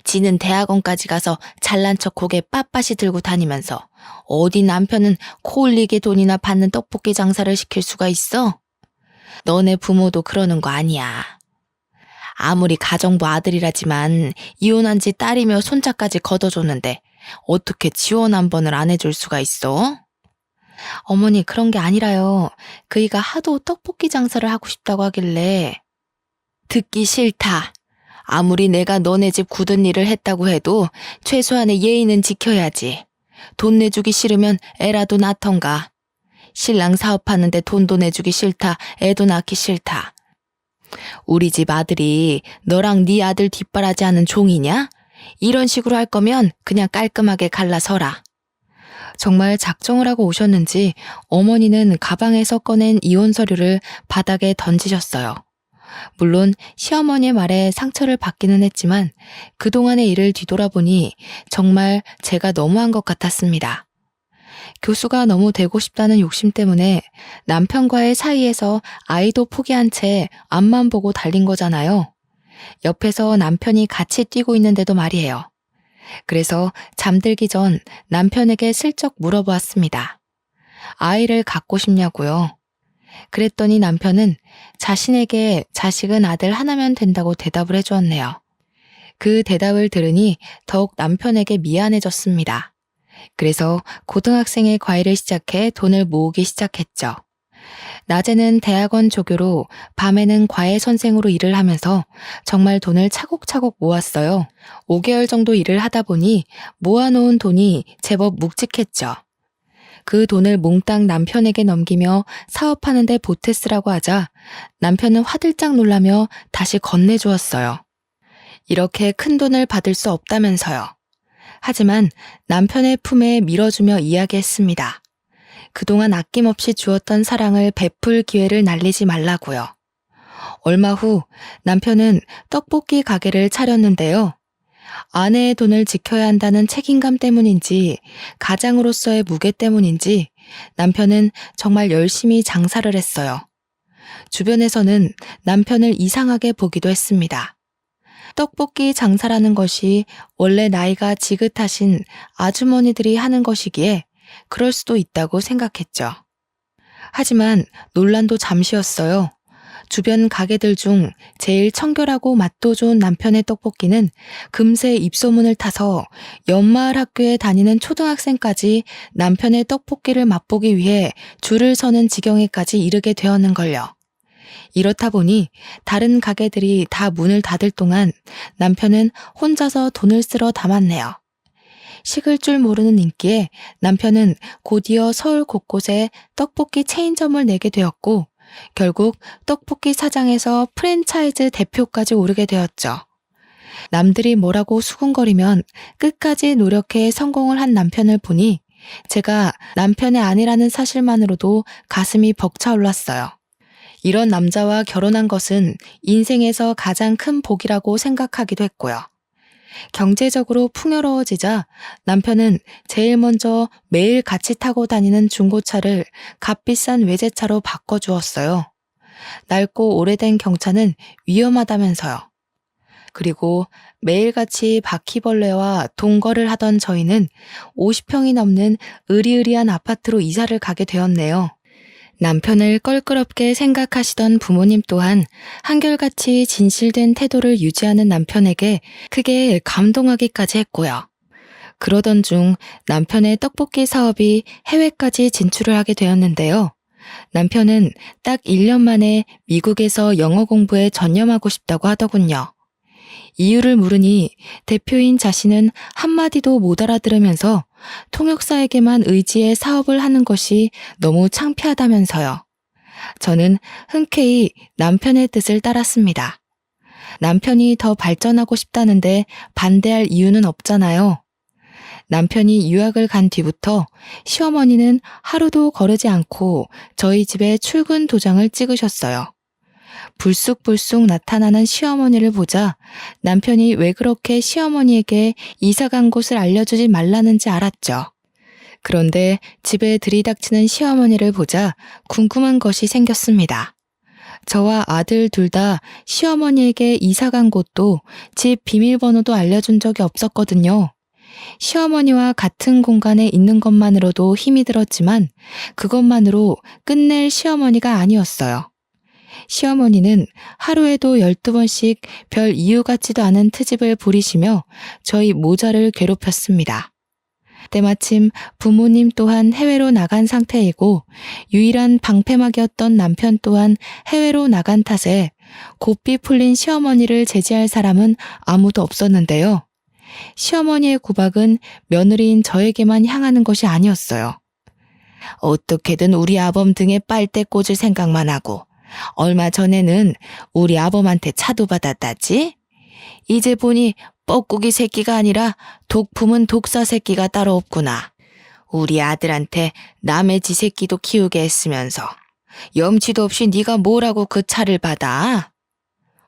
Speaker 1: 지는 대학원까지 가서 잘난 척 고개 빳빳이 들고 다니면서 어디 남편은 코 올리게 돈이나 받는 떡볶이 장사를 시킬 수가 있어? 너네 부모도 그러는 거 아니야. 아무리 가정부 아들이라지만 이혼한 지 딸이며 손자까지 걷어줬는데 어떻게 지원 한 번을 안 해줄 수가 있어? 어머니, 그런 게 아니라요. 그이가 하도 떡볶이 장사를 하고 싶다고 하길래. 듣기 싫다. 아무리 내가 너네 집 굳은 일을 했다고 해도 최소한의 예의는 지켜야지. 돈 내주기 싫으면 애라도 낳던가. 신랑 사업하는데 돈도 내주기 싫다. 애도 낳기 싫다. 우리 집 아들이 너랑 네 아들 뒷바라지하는 종이냐? 이런 식으로 할 거면 그냥 깔끔하게 갈라서라. 정말 작정을 하고 오셨는지 어머니는 가방에서 꺼낸 이혼 서류를 바닥에 던지셨어요. 물론 시어머니의 말에 상처를 받기는 했지만 그동안의 일을 뒤돌아보니 정말 제가 너무한 것 같았습니다. 교수가 너무 되고 싶다는 욕심 때문에 남편과의 사이에서 아이도 포기한 채 앞만 보고 달린 거잖아요. 옆에서 남편이 같이 뛰고 있는데도 말이에요. 그래서 잠들기 전 남편에게 슬쩍 물어보았습니다. 아이를 갖고 싶냐고요? 그랬더니 남편은 자신에게 자식은 아들 하나면 된다고 대답을 해주었네요. 그 대답을 들으니 더욱 남편에게 미안해졌습니다. 그래서 고등학생의 과외를 시작해 돈을 모으기 시작했죠. 낮에는 대학원 조교로 밤에는 과외 선생으로 일을 하면서 정말 돈을 차곡차곡 모았어요. 5개월 정도 일을 하다 보니 모아놓은 돈이 제법 묵직했죠. 그 돈을 몽땅 남편에게 넘기며 사업하는 데 보태 쓰라고 하자 남편은 화들짝 놀라며 다시 건네주었어요. 이렇게 큰 돈을 받을 수 없다면서요. 하지만 남편의 품에 밀어주며 이야기했습니다. 그동안 아낌없이 주었던 사랑을 베풀 기회를 날리지 말라고요. 얼마 후 남편은 떡볶이 가게를 차렸는데요. 아내의 돈을 지켜야 한다는 책임감 때문인지 가장으로서의 무게 때문인지 남편은 정말 열심히 장사를 했어요. 주변에서는 남편을 이상하게 보기도 했습니다. 떡볶이 장사라는 것이 원래 나이가 지긋하신 아주머니들이 하는 것이기에 그럴 수도 있다고 생각했죠. 하지만 논란도 잠시였어요. 주변 가게들 중 제일 청결하고 맛도 좋은 남편의 떡볶이는 금세 입소문을 타서 옆마을 학교에 다니는 초등학생까지 남편의 떡볶이를 맛보기 위해 줄을 서는 지경에까지 이르게 되었는걸요. 이렇다 보니 다른 가게들이 다 문을 닫을 동안 남편은 혼자서 돈을 쓸어 담았네요. 식을 줄 모르는 인기에 남편은 곧이어 서울 곳곳에 떡볶이 체인점을 내게 되었고 결국 떡볶이 사장에서 프랜차이즈 대표까지 오르게 되었죠. 남들이 뭐라고 수군거리면 끝까지 노력해 성공을 한 남편을 보니 제가 남편의 아내라는 사실만으로도 가슴이 벅차올랐어요. 이런 남자와 결혼한 것은 인생에서 가장 큰 복이라고 생각하기도 했고요. 경제적으로 풍요로워지자 남편은 제일 먼저 매일 같이 타고 다니는 중고차를 값비싼 외제차로 바꿔주었어요. 낡고 오래된 경차는 위험하다면서요. 그리고 매일같이 바퀴벌레와 동거를 하던 저희는 50평이 넘는 으리으리한 아파트로 이사를 가게 되었네요. 남편을 껄끄럽게 생각하시던 부모님 또한 한결같이 진실된 태도를 유지하는 남편에게 크게 감동하기까지 했고요. 그러던 중 남편의 떡볶이 사업이 해외까지 진출을 하게 되었는데요. 남편은 딱 1년 만에 미국에서 영어 공부에 전념하고 싶다고 하더군요. 이유를 물으니 대표인 자신은 한마디도 못 알아들으면서 통역사에게만 의지해 사업을 하는 것이 너무 창피하다면서요. 저는 흔쾌히 남편의 뜻을 따랐습니다. 남편이 더 발전하고 싶다는데 반대할 이유는 없잖아요. 남편이 유학을 간 뒤부터 시어머니는 하루도 거르지 않고 저희 집에 출근 도장을 찍으셨어요. 불쑥불쑥 나타나는 시어머니를 보자 남편이 왜 그렇게 시어머니에게 이사 간 곳을 알려주지 말라는지 알았죠. 그런데 집에 들이닥치는 시어머니를 보자 궁금한 것이 생겼습니다. 저와 아들 둘 다 시어머니에게 이사 간 곳도 집 비밀번호도 알려준 적이 없었거든요. 시어머니와 같은 공간에 있는 것만으로도 힘이 들었지만 그것만으로 끝낼 시어머니가 아니었어요. 시어머니는 하루에도 12번씩 별 이유 같지도 않은 트집을 부리시며 저희 모자를 괴롭혔습니다. 때마침 부모님 또한 해외로 나간 상태이고 유일한 방패막이었던 남편 또한 해외로 나간 탓에 고삐 풀린 시어머니를 제지할 사람은 아무도 없었는데요. 시어머니의 구박은 며느리인 저에게만 향하는 것이 아니었어요. 어떻게든 우리 아범 등에 빨대 꽂을 생각만 하고 얼마 전에는 우리 아범한테 차도 받았다지? 이제 보니 뻐꾸기 새끼가 아니라 독품은 독사 새끼가 따로 없구나. 우리 아들한테 남의 지 새끼도 키우게 했으면서 염치도 없이 네가 뭐라고 그 차를 받아?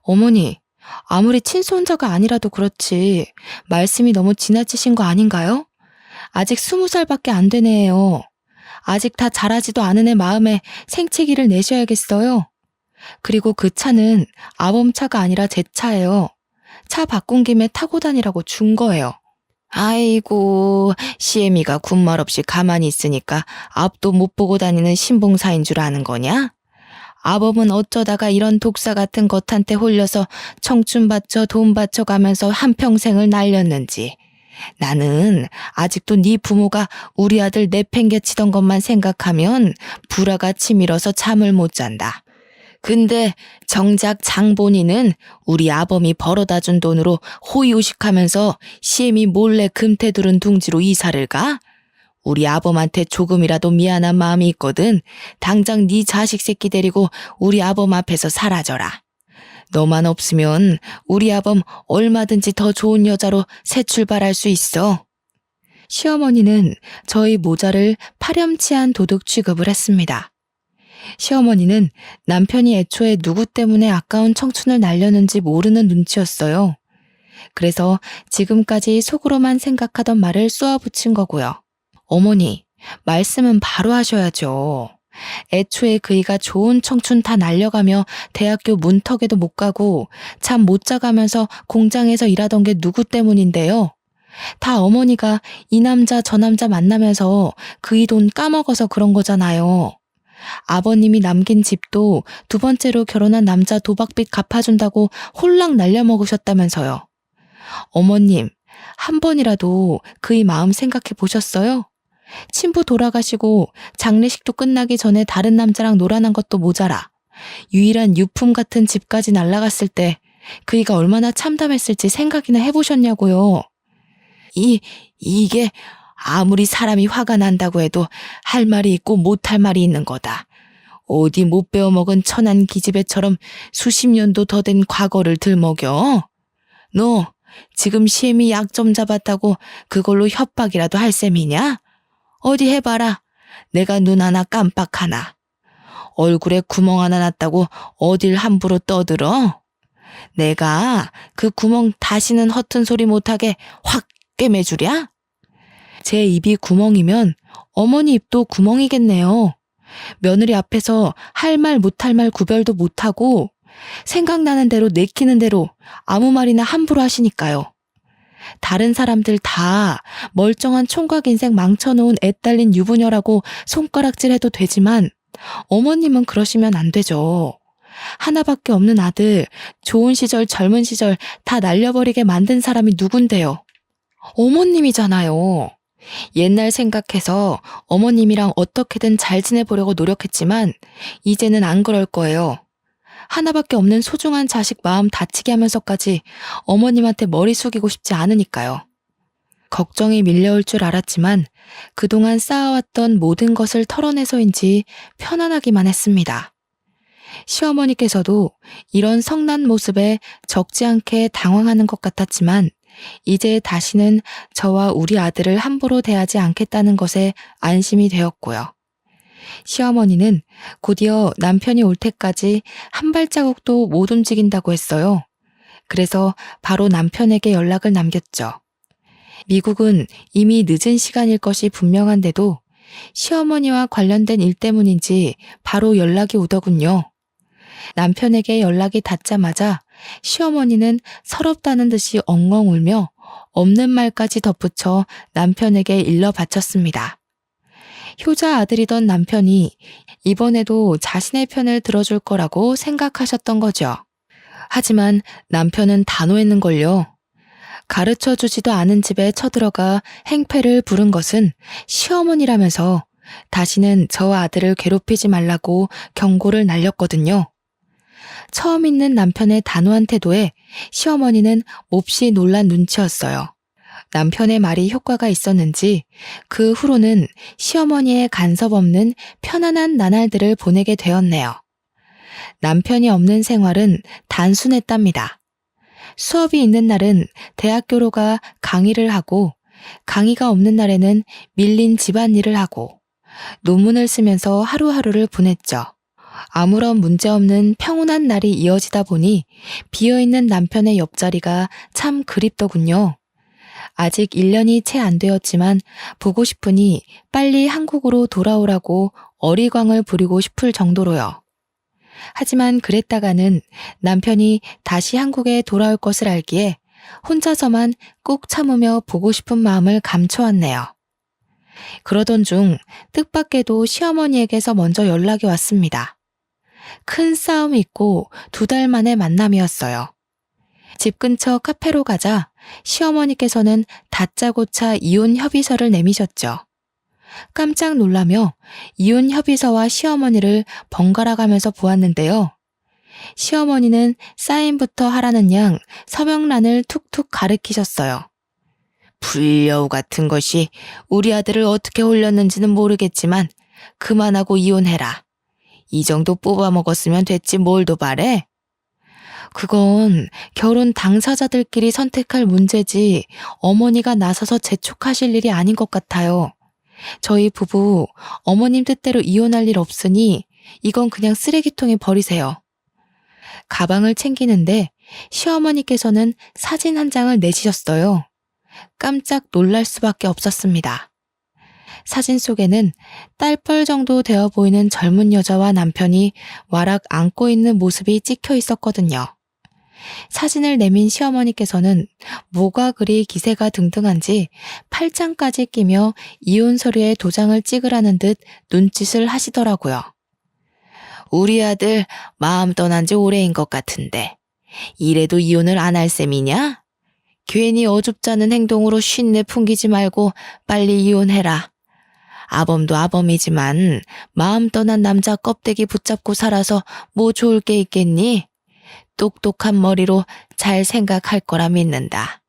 Speaker 1: 어머니, 아무리 친손자가 아니라도 그렇지 말씀이 너무 지나치신 거 아닌가요? 아직 20살밖에 안 되네요. 아직 다 자라지도 않은 애 마음에 생채기를 내셔야겠어요. 그리고 그 차는 아범 차가 아니라 제 차예요. 차 바꾼 김에 타고 다니라고 준 거예요. 아이고, 시애미가 군말 없이 가만히 있으니까 앞도 못 보고 다니는 신봉사인 줄 아는 거냐? 아범은 어쩌다가 이런 독사 같은 것한테 홀려서 청춘 바쳐 돈 바쳐 가면서 한평생을 날렸는지. 나는 아직도 네 부모가 우리 아들 내팽개치던 것만 생각하면 불화가 치밀어서 잠을 못 잔다. 근데 정작 장본인은 우리 아범이 벌어다 준 돈으로 호의호식하면서 시엠이 몰래 금태두른 둥지로 이사를 가? 우리 아범한테 조금이라도 미안한 마음이 있거든. 당장 네 자식 새끼 데리고 우리 아범 앞에서 사라져라. 너만 없으면 우리 아범 얼마든지 더 좋은 여자로 새 출발할 수 있어. 시어머니는 저희 모자를 파렴치한 도둑 취급을 했습니다. 시어머니는 남편이 애초에 누구 때문에 아까운 청춘을 날렸는지 모르는 눈치였어요. 그래서 지금까지 속으로만 생각하던 말을 쏘아붙인 거고요. 어머니, 말씀은 바로 하셔야죠. 애초에 그이가 좋은 청춘 다 날려가며 대학교 문턱에도 못 가고 잠 못 자가면서 공장에서 일하던 게 누구 때문인데요. 다 어머니가 이 남자 저 남자 만나면서 그이 돈 까먹어서 그런 거잖아요. 아버님이 남긴 집도 두 번째로 결혼한 남자 도박빚 갚아준다고 홀랑 날려먹으셨다면서요. 어머님, 한 번이라도 그이 마음 생각해 보셨어요? 친부 돌아가시고 장례식도 끝나기 전에 다른 남자랑 놀아난 것도 모자라 유일한 유품 같은 집까지 날라갔을 때 그이가 얼마나 참담했을지 생각이나 해보셨냐고요. 이게 아무리 사람이 화가 난다고 해도 할 말이 있고 못할 말이 있는 거다. 어디 못 배워먹은 천한 기집애처럼 수십 년도 더 된 과거를 들먹여? 너 지금 시엠이 약 좀 잡았다고 그걸로 협박이라도 할 셈이냐? 어디 해봐라. 내가 눈 하나 깜빡 하나. 얼굴에 구멍 하나 났다고 어딜 함부로 떠들어? 내가 그 구멍 다시는 허튼 소리 못하게 확 꿰매주랴? 제 입이 구멍이면 어머니 입도 구멍이겠네요. 며느리 앞에서 할 말 못할 말 구별도 못하고 생각나는 대로 내키는 대로 아무 말이나 함부로 하시니까요. 다른 사람들 다 멀쩡한 총각 인생 망쳐놓은 애 딸린 유부녀라고 손가락질해도 되지만 어머님은 그러시면 안 되죠. 하나밖에 없는 아들, 좋은 시절 젊은 시절 다 날려버리게 만든 사람이 누군데요. 어머님이잖아요. 옛날 생각해서 어머님이랑 어떻게든 잘 지내보려고 노력했지만 이제는 안 그럴 거예요. 하나밖에 없는 소중한 자식 마음 다치게 하면서까지 어머님한테 머리 숙이고 싶지 않으니까요. 걱정이 밀려올 줄 알았지만 그동안 쌓아왔던 모든 것을 털어내서인지 편안하기만 했습니다. 시어머니께서도 이런 성난 모습에 적지 않게 당황하는 것 같았지만 이제 다시는 저와 우리 아들을 함부로 대하지 않겠다는 것에 안심이 되었고요. 시어머니는 곧이어 남편이 올 때까지 한 발자국도 못 움직인다고 했어요. 그래서 바로 남편에게 연락을 남겼죠. 미국은 이미 늦은 시간일 것이 분명한데도 시어머니와 관련된 일 때문인지 바로 연락이 오더군요. 남편에게 연락이 닿자마자 시어머니는 서럽다는 듯이 엉엉 울며 없는 말까지 덧붙여 남편에게 일러 바쳤습니다. 효자 아들이던 남편이 이번에도 자신의 편을 들어줄 거라고 생각하셨던 거죠. 하지만 남편은 단호했는걸요. 가르쳐 주지도 않은 집에 쳐들어가 행패를 부른 것은 시어머니라면서 다시는 저 아들을 괴롭히지 말라고 경고를 날렸거든요. 처음 있는 남편의 단호한 태도에 시어머니는 몹시 놀란 눈치였어요. 남편의 말이 효과가 있었는지 그 후로는 시어머니의 간섭 없는 편안한 나날들을 보내게 되었네요. 남편이 없는 생활은 단순했답니다. 수업이 있는 날은 대학교로 가 강의를 하고 강의가 없는 날에는 밀린 집안일을 하고 논문을 쓰면서 하루하루를 보냈죠. 아무런 문제 없는 평온한 날이 이어지다 보니 비어있는 남편의 옆자리가 참 그립더군요. 아직 1년이 채 안 되었지만 보고 싶으니 빨리 한국으로 돌아오라고 어리광을 부리고 싶을 정도로요. 하지만 그랬다가는 남편이 다시 한국에 돌아올 것을 알기에 혼자서만 꾹 참으며 보고 싶은 마음을 감춰왔네요. 그러던 중 뜻밖에도 시어머니에게서 먼저 연락이 왔습니다. 큰 싸움이 있고 2달 만의 만남이었어요. 집 근처 카페로 가자 시어머니께서는 다짜고짜 이혼 협의서를 내미셨죠. 깜짝 놀라며 이혼 협의서와 시어머니를 번갈아 가면서 보았는데요. 시어머니는 사인부터 하라는 양 서명란을 툭툭 가리키셨어요. 불려우 같은 것이 우리 아들을 어떻게 홀렸는지는 모르겠지만 그만하고 이혼해라. 이 정도 뽑아먹었으면 됐지 뭘 더 바래? 그건 결혼 당사자들끼리 선택할 문제지 어머니가 나서서 재촉하실 일이 아닌 것 같아요. 저희 부부 어머님 뜻대로 이혼할 일 없으니 이건 그냥 쓰레기통에 버리세요. 가방을 챙기는데 시어머니께서는 사진 한 장을 내주셨어요. 깜짝 놀랄 수밖에 없었습니다. 사진 속에는 딸뻘 정도 되어 보이는 젊은 여자와 남편이 와락 안고 있는 모습이 찍혀 있었거든요. 사진을 내민 시어머니께서는 뭐가 그리 기세가 등등한지 팔짱까지 끼며 이혼 서류에 도장을 찍으라는 듯 눈짓을 하시더라고요. 우리 아들 마음 떠난 지 오래인 것 같은데 이래도 이혼을 안 할 셈이냐? 괜히 어줍잖은 행동으로 쉰내 풍기지 말고 빨리 이혼해라. 아범도 아범이지만 마음 떠난 남자 껍데기 붙잡고 살아서 뭐 좋을 게 있겠니? 똑똑한 머리로 잘 생각할 거라 믿는다.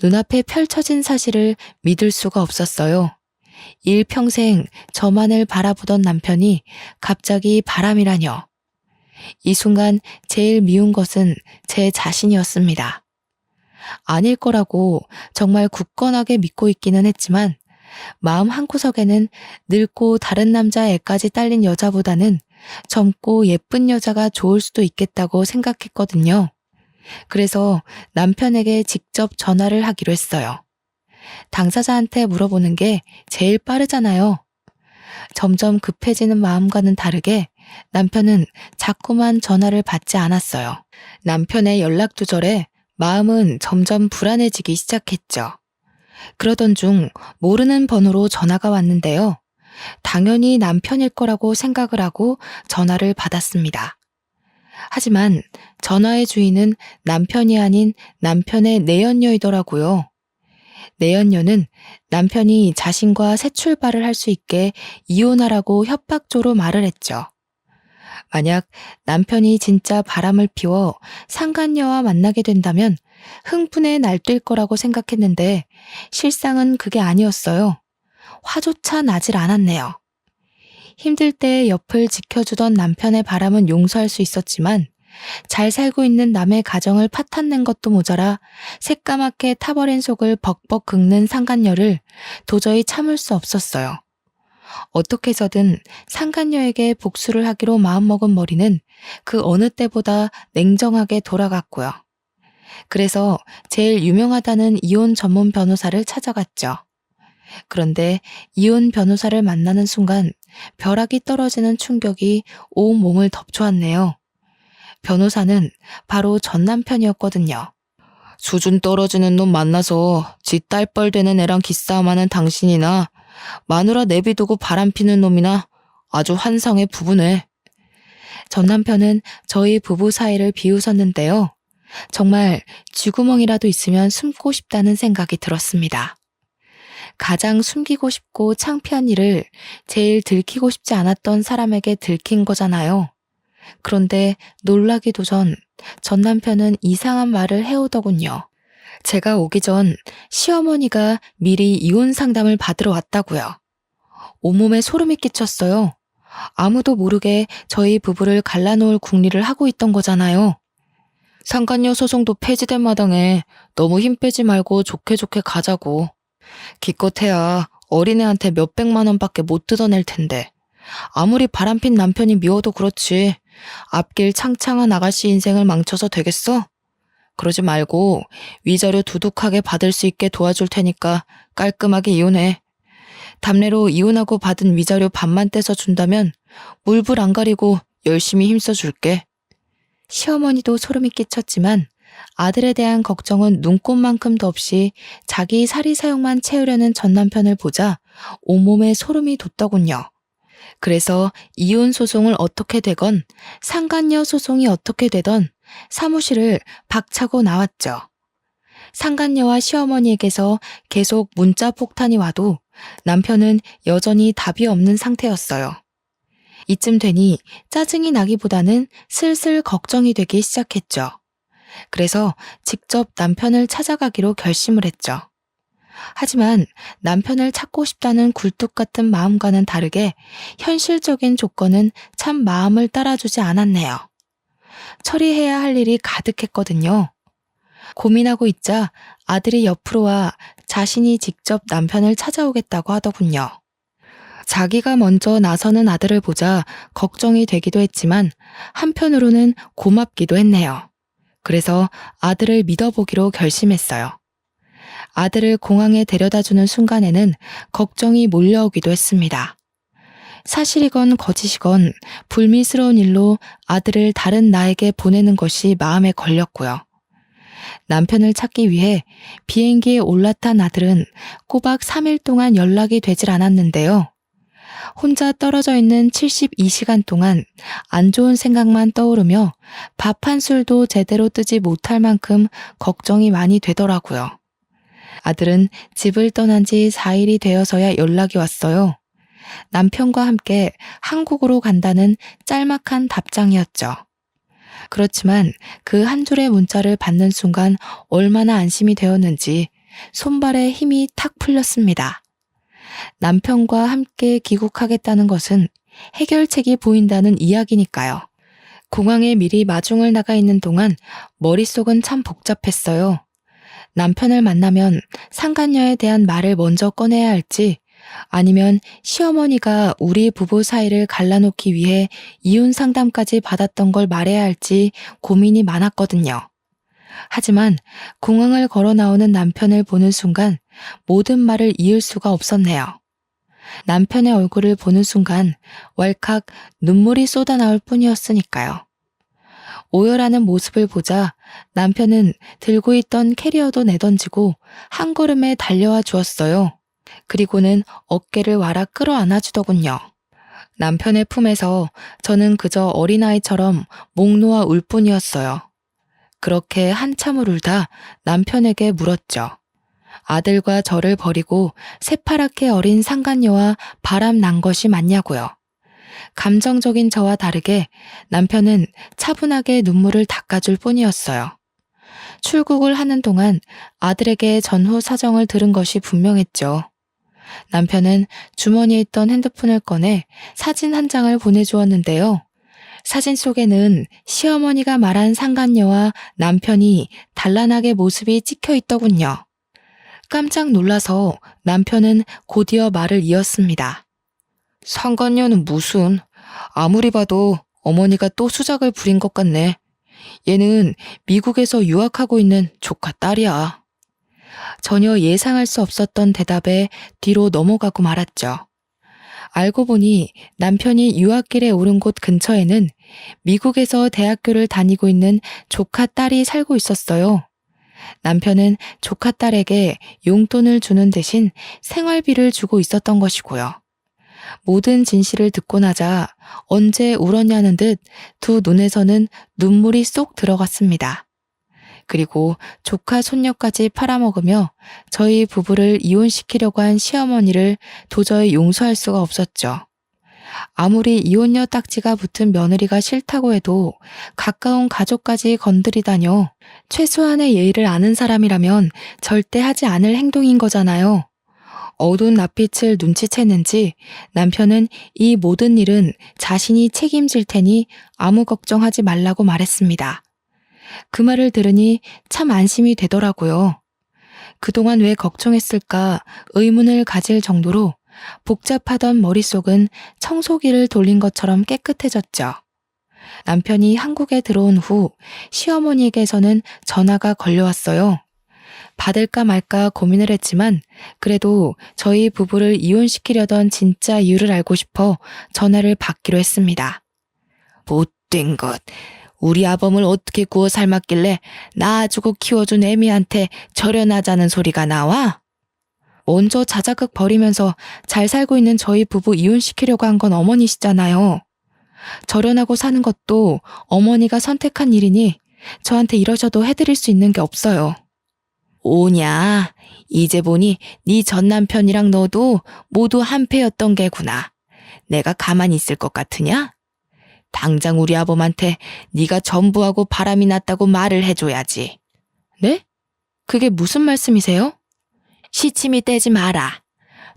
Speaker 1: 눈앞에 펼쳐진 사실을 믿을 수가 없었어요. 일평생 저만을 바라보던 남편이 갑자기 바람이라뇨. 이 순간 제일 미운 것은 제 자신이었습니다. 아닐 거라고 정말 굳건하게 믿고 있기는 했지만 마음 한구석에는 늙고 다른 남자 애까지 딸린 여자보다는 젊고 예쁜 여자가 좋을 수도 있겠다고 생각했거든요. 그래서 남편에게 직접 전화를 하기로 했어요. 당사자한테 물어보는 게 제일 빠르잖아요. 점점 급해지는 마음과는 다르게 남편은 자꾸만 전화를 받지 않았어요. 남편의 연락 두절에 마음은 점점 불안해지기 시작했죠. 그러던 중 모르는 번호로 전화가 왔는데요. 당연히 남편일 거라고 생각을 하고 전화를 받았습니다. 하지만 전화의 주인은 남편이 아닌 남편의 내연녀이더라고요. 내연녀는 남편이 자신과 새 출발을 할 수 있게 이혼하라고 협박조로 말을 했죠. 만약 남편이 진짜 바람을 피워 상간녀와 만나게 된다면 흥분에 날뛸 거라고 생각했는데 실상은 그게 아니었어요. 화조차 나질 않았네요. 힘들 때 옆을 지켜주던 남편의 바람은 용서할 수 있었지만 잘 살고 있는 남의 가정을 파탄낸 것도 모자라 새까맣게 타버린 속을 벅벅 긁는 상간녀를 도저히 참을 수 없었어요. 어떻게 해서든 상간녀에게 복수를 하기로 마음먹은 머리는 그 어느 때보다 냉정하게 돌아갔고요. 그래서 제일 유명하다는 이혼 전문 변호사를 찾아갔죠. 그런데 이혼 변호사를 만나는 순간 벼락이 떨어지는 충격이 온 몸을 덮쳐왔네요. 변호사는 바로 전 남편이었거든요. 수준 떨어지는 놈 만나서 지 딸뻘 되는 애랑 기싸움하는 당신이나 마누라 내비두고 바람피는 놈이나 아주 환상의 부부네. 전 남편은 저희 부부 사이를 비웃었는데요. 정말 쥐구멍이라도 있으면 숨고 싶다는 생각이 들었습니다. 가장 숨기고 싶고 창피한 일을 제일 들키고 싶지 않았던 사람에게 들킨 거잖아요. 그런데 놀라기도 전 남편은 이상한 말을 해오더군요. 제가 오기 전 시어머니가 미리 이혼 상담을 받으러 왔다고요. 온몸에 소름이 끼쳤어요. 아무도 모르게 저희 부부를 갈라놓을 궁리를 하고 있던 거잖아요. 상간녀 소송도 폐지된 마당에 너무 힘 빼지 말고 좋게 좋게 가자고. 기껏해야 어린애한테 몇백만 원밖에 못 뜯어낼 텐데. 아무리 바람핀 남편이 미워도 그렇지. 앞길 창창한 아가씨 인생을 망쳐서 되겠어? 그러지 말고 위자료 두둑하게 받을 수 있게 도와줄 테니까 깔끔하게 이혼해. 담례로 이혼하고 받은 위자료 반만 떼서 준다면 물불 안 가리고 열심히 힘써줄게. 시어머니도 소름이 끼쳤지만 아들에 대한 걱정은 눈꼽만큼도 없이 자기 사리 사욕만 채우려는 전 남편을 보자 온몸에 소름이 돋더군요. 그래서 이혼 소송을 어떻게 되건 상간녀 소송이 어떻게 되던 사무실을 박차고 나왔죠. 상간녀와 시어머니에게서 계속 문자 폭탄이 와도 남편은 여전히 답이 없는 상태였어요. 이쯤 되니 짜증이 나기보다는 슬슬 걱정이 되기 시작했죠. 그래서 직접 남편을 찾아가기로 결심을 했죠. 하지만 남편을 찾고 싶다는 굴뚝 같은 마음과는 다르게 현실적인 조건은 참 마음을 따라주지 않았네요. 처리해야 할 일이 가득했거든요. 고민하고 있자 아들이 옆으로 와 자신이 직접 남편을 찾아오겠다고 하더군요. 자기가 먼저 나서는 아들을 보자 걱정이 되기도 했지만 한편으로는 고맙기도 했네요. 그래서 아들을 믿어보기로 결심했어요. 아들을 공항에 데려다주는 순간에는 걱정이 몰려오기도 했습니다. 사실이건 거짓이건 불미스러운 일로 아들을 다른 나에게 보내는 것이 마음에 걸렸고요. 남편을 찾기 위해 비행기에 올라탄 아들은 꼬박 3일 동안 연락이 되질 않았는데요. 혼자 떨어져 있는 72시간 동안 안 좋은 생각만 떠오르며 밥 한 술도 제대로 뜨지 못할 만큼 걱정이 많이 되더라고요. 아들은 집을 떠난 지 4일이 되어서야 연락이 왔어요. 남편과 함께 한국으로 간다는 짤막한 답장이었죠. 그렇지만 그 한 줄의 문자를 받는 순간 얼마나 안심이 되었는지 손발에 힘이 탁 풀렸습니다. 남편과 함께 귀국하겠다는 것은 해결책이 보인다는 이야기니까요. 공항에 미리 마중을 나가 있는 동안 머릿속은 참 복잡했어요. 남편을 만나면 상간녀에 대한 말을 먼저 꺼내야 할지 아니면 시어머니가 우리 부부 사이를 갈라놓기 위해 이혼 상담까지 받았던 걸 말해야 할지 고민이 많았거든요. 하지만 공항을 걸어 나오는 남편을 보는 순간 모든 말을 이을 수가 없었네요. 남편의 얼굴을 보는 순간 왈칵 눈물이 쏟아나올 뿐이었으니까요. 오열하는 모습을 보자 남편은 들고 있던 캐리어도 내던지고 한 걸음에 달려와 주었어요. 그리고는 어깨를 와라 끌어안아 주더군요. 남편의 품에서 저는 그저 어린아이처럼 목 놓아 울 뿐이었어요. 그렇게 한참을 울다 남편에게 물었죠. 아들과 저를 버리고 새파랗게 어린 상간녀와 바람 난 것이 맞냐고요. 감정적인 저와 다르게 남편은 차분하게 눈물을 닦아줄 뿐이었어요. 출국을 하는 동안 아들에게 전후 사정을 들은 것이 분명했죠. 남편은 주머니에 있던 핸드폰을 꺼내 사진 한 장을 보내주었는데요. 사진 속에는 시어머니가 말한 상간녀와 남편이 단란하게 모습이 찍혀 있더군요. 깜짝 놀라서 남편은 곧이어 말을 이었습니다. 상간녀는 무슨, 아무리 봐도 어머니가 또 수작을 부린 것 같네. 얘는 미국에서 유학하고 있는 조카 딸이야. 전혀 예상할 수 없었던 대답에 뒤로 넘어가고 말았죠. 알고 보니 남편이 유학길에 오른 곳 근처에는 미국에서 대학교를 다니고 있는 조카 딸이 살고 있었어요. 남편은 조카 딸에게 용돈을 주는 대신 생활비를 주고 있었던 것이고요. 모든 진실을 듣고 나자 언제 울었냐는 듯 두 눈에서는 눈물이 쏙 들어갔습니다. 그리고 조카 손녀까지 팔아먹으며 저희 부부를 이혼시키려고 한 시어머니를 도저히 용서할 수가 없었죠. 아무리 이혼녀 딱지가 붙은 며느리가 싫다고 해도 가까운 가족까지 건드리다뇨. 최소한의 예의를 아는 사람이라면 절대 하지 않을 행동인 거잖아요. 어두운 낯빛을 눈치챘는지 남편은 이 모든 일은 자신이 책임질 테니 아무 걱정하지 말라고 말했습니다. 그 말을 들으니 참 안심이 되더라고요. 그동안 왜 걱정했을까 의문을 가질 정도로 복잡하던 머릿속은 청소기를 돌린 것처럼 깨끗해졌죠. 남편이 한국에 들어온 후 시어머니에게서는 전화가 걸려왔어요. 받을까 말까 고민을 했지만 그래도 저희 부부를 이혼시키려던 진짜 이유를 알고 싶어 전화를 받기로 했습니다. 못된 것. 우리 아범을 어떻게 구워 삶았길래 낳아주고 키워준 애미한테 절연하자는 소리가 나와? 먼저 자작극 벌이면서 잘 살고 있는 저희 부부 이혼시키려고 한 건 어머니시잖아요. 절연하고 사는 것도 어머니가 선택한 일이니 저한테 이러셔도 해드릴 수 있는 게 없어요. 오냐, 이제 보니 네 전남편이랑 너도 모두 한패였던 게구나. 내가 가만히 있을 것 같으냐? 당장 우리 아범한테 네가 전부하고 바람이 났다고 말을 해줘야지. 네? 그게 무슨 말씀이세요? 시치미 떼지 마라.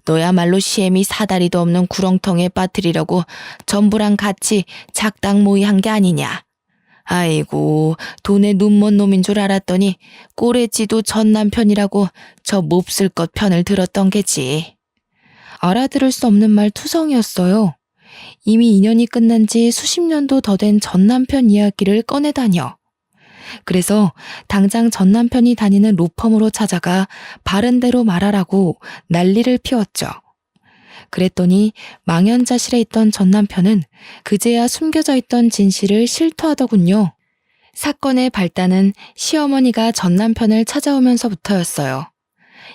Speaker 1: 너야말로 시애미 사다리도 없는 구렁텅이에 빠뜨리려고 전부랑 같이 작당 모의한 게 아니냐. 아이고, 돈에 눈먼 놈인 줄 알았더니 꼬레지도 전 남편이라고 저 몹쓸 것 편을 들었던 게지. 알아들을 수 없는 말 투성이었어요. 이미 인연이 끝난 지 수십 년도 더 된 전 남편 이야기를 꺼내다녀. 그래서 당장 전 남편이 다니는 로펌으로 찾아가 바른 대로 말하라고 난리를 피웠죠. 그랬더니 망연자실해 있던 전 남편은 그제야 숨겨져 있던 진실을 실토하더군요. 사건의 발단은 시어머니가 전 남편을 찾아오면서부터였어요.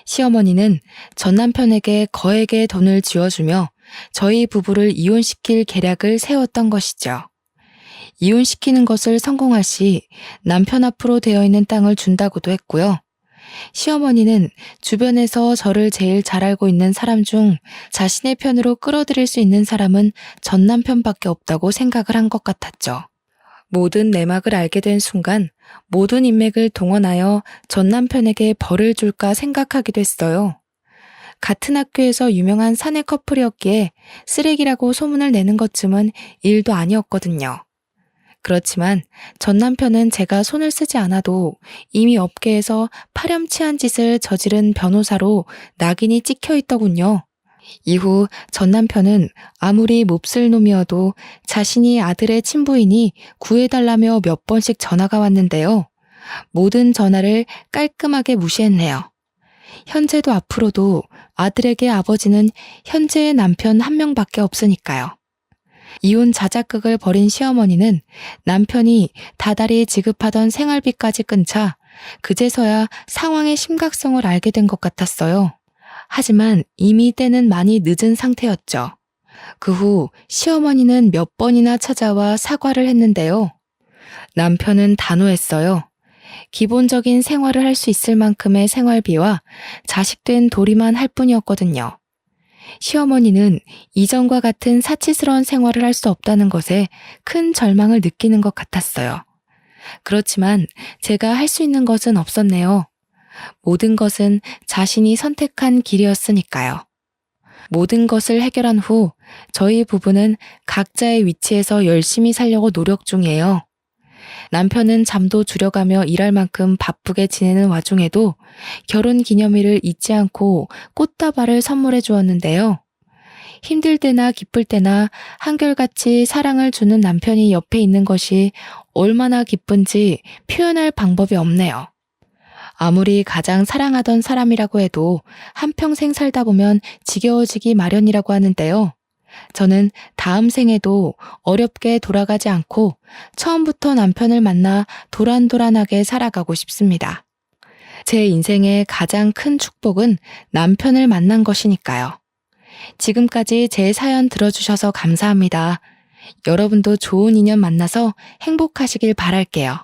Speaker 1: 시어머니는 전 남편에게 거액의 돈을 쥐어주며 저희 부부를 이혼시킬 계략을 세웠던 것이죠. 이혼시키는 것을 성공할 시 남편 앞으로 되어 있는 땅을 준다고도 했고요. 시어머니는 주변에서 저를 제일 잘 알고 있는 사람 중 자신의 편으로 끌어들일 수 있는 사람은 전 남편밖에 없다고 생각을 한 것 같았죠. 모든 내막을 알게 된 순간 모든 인맥을 동원하여 전 남편에게 벌을 줄까 생각하기도 했어요. 같은 학교에서 유명한 사내 커플이었기에 쓰레기라고 소문을 내는 것쯤은 일도 아니었거든요. 그렇지만 전 남편은 제가 손을 쓰지 않아도 이미 업계에서 파렴치한 짓을 저지른 변호사로 낙인이 찍혀 있더군요. 이후 전 남편은 아무리 몹쓸 놈이어도 자신이 아들의 친부이니 구해달라며 몇 번씩 전화가 왔는데요. 모든 전화를 깔끔하게 무시했네요. 현재도 앞으로도 아들에게 아버지는 현재의 남편 한 명밖에 없으니까요. 이혼 자작극을 벌인 시어머니는 남편이 다달이 지급하던 생활비까지 끊자 그제서야 상황의 심각성을 알게 된 것 같았어요. 하지만 이미 때는 많이 늦은 상태였죠. 그 후 시어머니는 몇 번이나 찾아와 사과를 했는데요. 남편은 단호했어요. 기본적인 생활을 할 수 있을 만큼의 생활비와 자식된 도리만 할 뿐이었거든요. 시어머니는 이전과 같은 사치스러운 생활을 할 수 없다는 것에 큰 절망을 느끼는 것 같았어요. 그렇지만 제가 할 수 있는 것은 없었네요. 모든 것은 자신이 선택한 길이었으니까요. 모든 것을 해결한 후 저희 부부는 각자의 위치에서 열심히 살려고 노력 중이에요. 남편은 잠도 줄여가며 일할 만큼 바쁘게 지내는 와중에도 결혼 기념일을 잊지 않고 꽃다발을 선물해 주었는데요. 힘들 때나 기쁠 때나 한결같이 사랑을 주는 남편이 옆에 있는 것이 얼마나 기쁜지 표현할 방법이 없네요. 아무리 가장 사랑하던 사람이라고 해도 한평생 살다 보면 지겨워지기 마련이라고 하는데요. 저는 다음 생에도 어렵게 돌아가지 않고 처음부터 남편을 만나 도란도란하게 살아가고 싶습니다. 제 인생의 가장 큰 축복은 남편을 만난 것이니까요. 지금까지 제 사연 들어주셔서 감사합니다. 여러분도 좋은 인연 만나서 행복하시길 바랄게요.